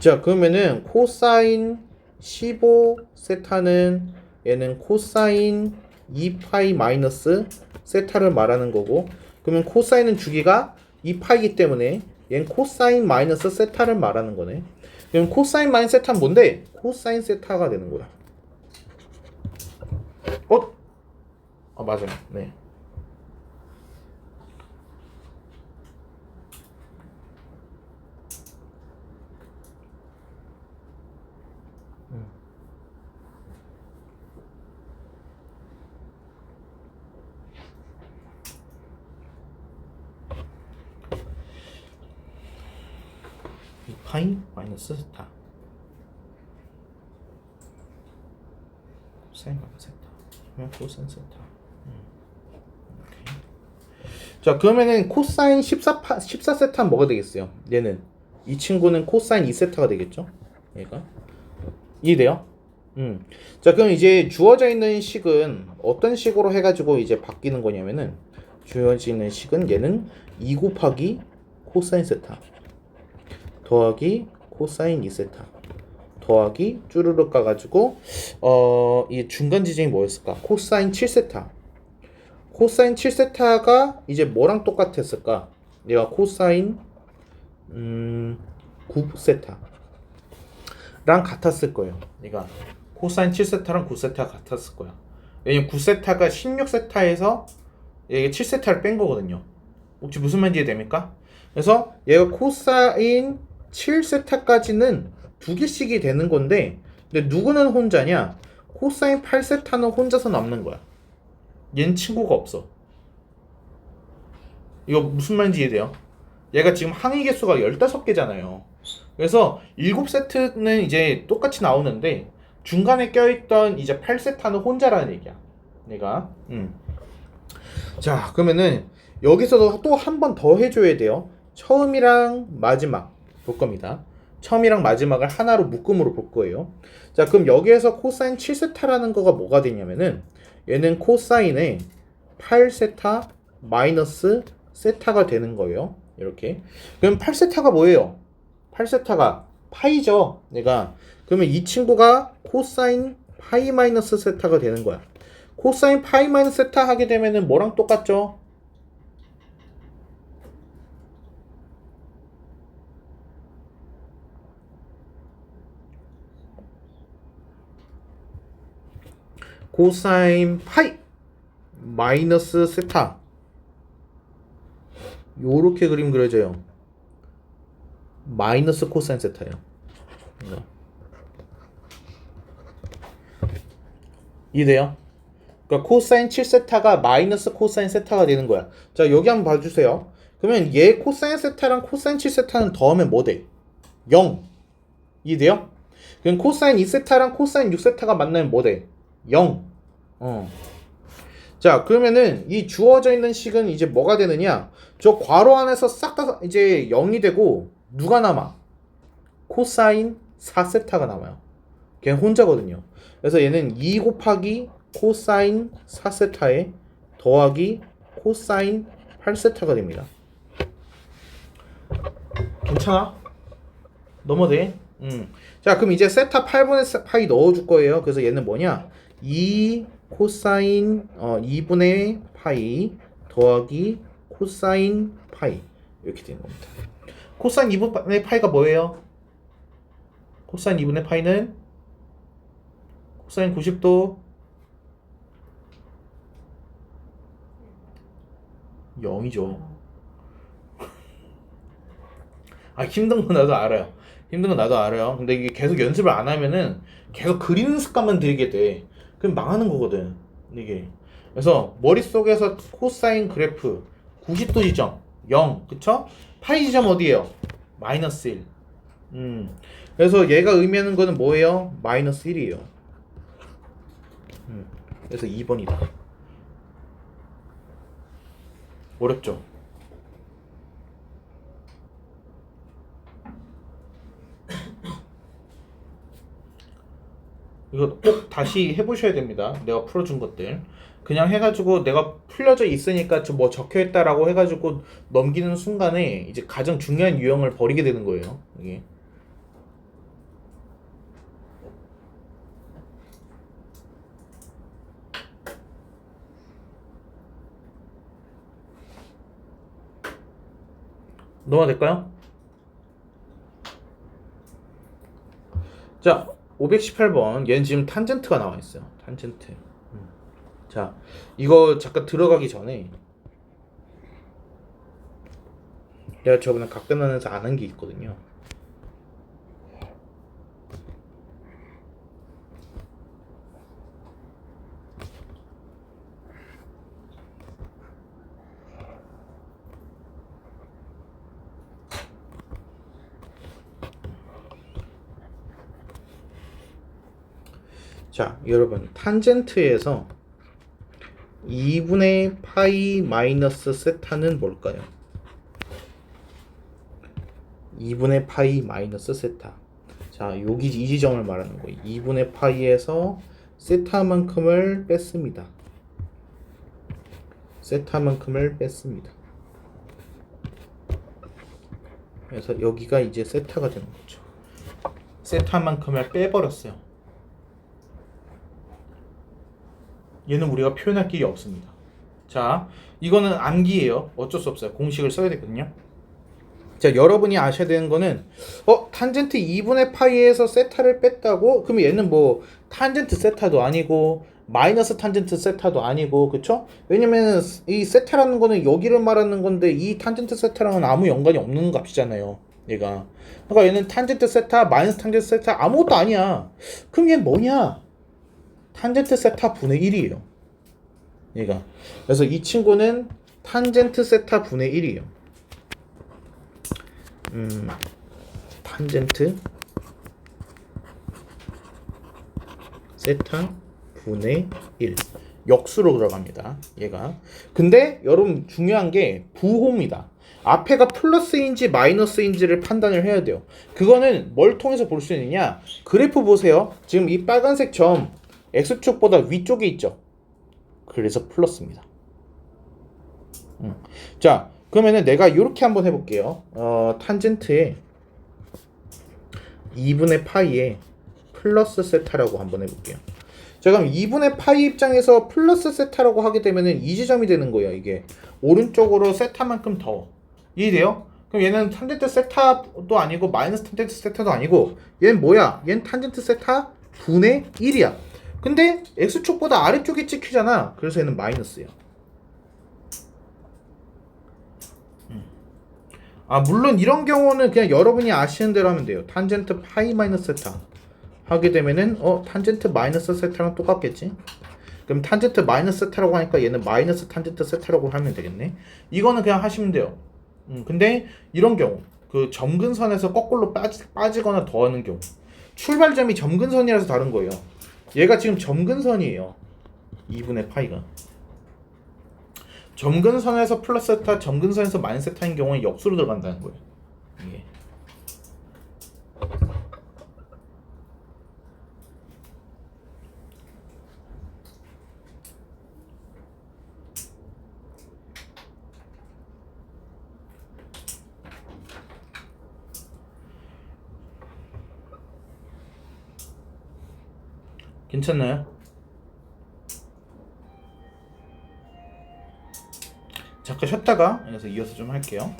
자, 그러면은 코사인 15세타는 얘는 코사인 2파이 마이너스 세타를 말하는 거고, 그러면 코사인은 주기가 2파이기 때문에 얘는 코사인 마이너스 세타를 말하는 거네. 그럼 코사인 마이너스 세타는 뭔데? 코사인 세타가 되는 거야. 맞아요. 네. 이 파이 마이너스 세타 코사인 마이너스 세타 그러면 코사인 세타. 오케이. 자 그러면은 코사인 14세타는 뭐가 되겠어요? 얘는 이 친구는 코사인 2세타가 되겠죠? 얘가 이해돼요? 자 그럼 이제 주어져 있는 식은 어떤 식으로 해가지고 이제 바뀌는 거냐면은 주어져 있는 식은 얘는 2 곱하기 코사인 세타 더하기 코사인 2세타 더하기 쭈르륵 가가지고 이 중간 지점이 뭐였을까? 코사인 7세타. 코사인 7세타가 이제 뭐랑 똑같았을까? 얘가 코사인 9세타랑 같았을 거예요. 얘가 코사인 7세타랑 9세타가 같았을 거야. 왜냐면 9세타가 16세타에서 얘가 7세타를 뺀 거거든요. 혹시 무슨 말인지 이해됩니까? 그래서 얘가 코사인 7세타까지는 두 개씩이 되는 건데 근데 누구는 혼자냐? 코사인 8세타는 혼자서 남는 거야. 얘는 친구가 없어. 이거 무슨 말인지 이해돼요? 얘가 지금 항의 개수가 15개잖아요. 그래서 7세트는 이제 똑같이 나오는데 중간에 껴있던 이제 8세타는 혼자라는 얘기야. 얘가. 자 그러면은 여기서도 또 한 번 더 해줘야 돼요. 처음이랑 마지막 볼 겁니다. 처음이랑 마지막을 하나로 묶음으로 볼 거예요. 자 그럼 여기에서 코사인 7세타라는 거가 뭐가 되냐면은 얘는 코사인의 8세타 마이너스 세타가 되는 거예요. 이렇게. 그럼 8세타가 뭐예요? 8세타가 파이죠. 얘가. 그러면 이 친구가 코사인 파이 마이너스 세타가 되는 거야. 코사인 파이 마이너스 세타 하게 되면은 뭐랑 똑같죠? 코사인 파이 마이너스 세타 요렇게 그림 그려져요. 마이너스 코사인 세타예요. 이해돼요? 그러니까 코사인 7세타가 마이너스 코사인 세타가 되는 거야. 자 여기 한번 봐주세요. 그러면 얘 코사인 세타랑 코사인 7세타는 더하면 뭐 돼? 0. 이해돼요? 그럼 코사인 2세타랑 코사인 6세타가 만나면 뭐 돼? 0. 자 그러면은 이 주어져 있는 식은 이제 뭐가 되느냐? 저 괄호 안에서 싹 다 이제 0이 되고 누가 남아? 코사인 4세타가 남아요. 걔는 혼자거든요. 그래서 얘는 2 곱하기 코사인 4세타에 더하기 코사인 8세타가 됩니다. 괜찮아? 넘어돼? 자 그럼 이제 세타 8분의 파이 넣어줄 거예요. 그래서 얘는 뭐냐? 2 코사인 2분의 파이 더하기 코사인 파이 이렇게 되는 겁니다. 코사인 2분의 파이가 뭐예요? 코사인 2분의 파이는 코사인 90도 0이죠. 힘든 건 나도 알아요. 힘든 건 나도 알아요. 근데 이게 계속 연습을 안 하면은 계속 그리는 습관만 들이게 돼. 그럼 망하는 거거든. 이게. 그래서 머릿속에서 코사인 그래프 90도 지점 0. 그쵸? 파이 지점 어디에요? 마이너스 1. 그래서 얘가 의미하는 거는 뭐예요? 마이너스 1이에요. 그래서 2번이다. 어렵죠? 이거 꼭 다시 해보셔야 됩니다. 내가 풀어준 것들 그냥 해가지고 내가 풀려져 있으니까 뭐 적혀있다라고 해가지고 넘기는 순간에 이제 가장 중요한 유형을 버리게 되는 거예요. 이게. 넘어가 될까요? 자 518번 얘는 지금 탄젠트가 나와 있어요. 탄젠트. 자, 이거 잠깐 들어가기 전에 내가 저번에 각변환에서 안 한 게 있거든요. 자, 여러분 탄젠트에서 2분의 파이 마이너스 세타는 뭘까요? 2분의 파이 마이너스 세타. 자, 여기 이 지점을 말하는 거예요. 2분의 파이에서 세타만큼을 뺐습니다. 세타만큼을 뺐습니다. 그래서 여기가 이제 세타가 되는 거죠. 세타만큼을 빼버렸어요. 얘는 우리가 표현할 길이 없습니다. 자, 이거는 암기예요. 어쩔 수 없어요. 공식을 써야 되거든요. 자, 여러분이 아셔야 되는 거는 탄젠트 2분의 파이에서 세타를 뺐다고? 그럼 얘는 뭐 탄젠트 세타도 아니고 마이너스 탄젠트 세타도 아니고, 그쵸? 왜냐면 이 세타라는 거는 여기를 말하는 건데 이 탄젠트 세타랑은 아무 연관이 없는 값이잖아요, 얘가. 그러니까 얘는 탄젠트 세타, 마이너스 탄젠트 세타 아무것도 아니야. 그럼 얘는 뭐냐? 탄젠트 세타 분의 1이에요, 얘가. 그래서 이 친구는 탄젠트 세타 분의 1이에요. 탄젠트 세타 분의 1 역수로 들어갑니다, 얘가. 근데 여러분 중요한 게 부호입니다. 앞에가 플러스인지 마이너스인지를 판단을 해야 돼요. 그거는 뭘 통해서 볼 수 있느냐? 그래프 보세요. 지금 이 빨간색 점 X축보다 위쪽에 있죠. 그래서 플러스입니다. 자, 그러면은 내가 이렇게 한번 해볼게요. 탄젠트에 2분의 파이에 플러스 세타라고 한번 해볼게요. 자, 그럼 2분의 파이 입장에서 플러스 세타라고 하게 되면은 이 지점이 되는 거예요. 이게 오른쪽으로 세타만큼 더. 이해돼요? 그럼 얘는 탄젠트 세타도 아니고 마이너스 탄젠트 세타도 아니고 얘는 뭐야? 얘는 탄젠트 세타 분의 1이야. 근데 X축보다 아래쪽에 찍히잖아. 그래서 얘는 마이너스예요. 물론 이런 경우는 그냥 여러분이 아시는 대로 하면 돼요. 탄젠트 파이 마이너스 세타 하게 되면은 탄젠트 마이너스 세타랑 똑같겠지? 그럼 탄젠트 마이너스 세타라고 하니까 얘는 마이너스 탄젠트 세타라고 하면 되겠네. 이거는 그냥 하시면 돼요. 근데 이런 경우 그 점근선에서 거꾸로 빠지거나 더하는 경우 출발점이 점근선이라서 다른 거예요. 얘가 지금 점근선이에요. 2분의 파이가. 점근선에서 플러스 세타, 점근선에서 마이너스 세타인 경우는 역수로 들어간다는 거예요. 이게. 괜찮나요? 잠깐 쉬었다가 여기서 이어서 좀 할게요.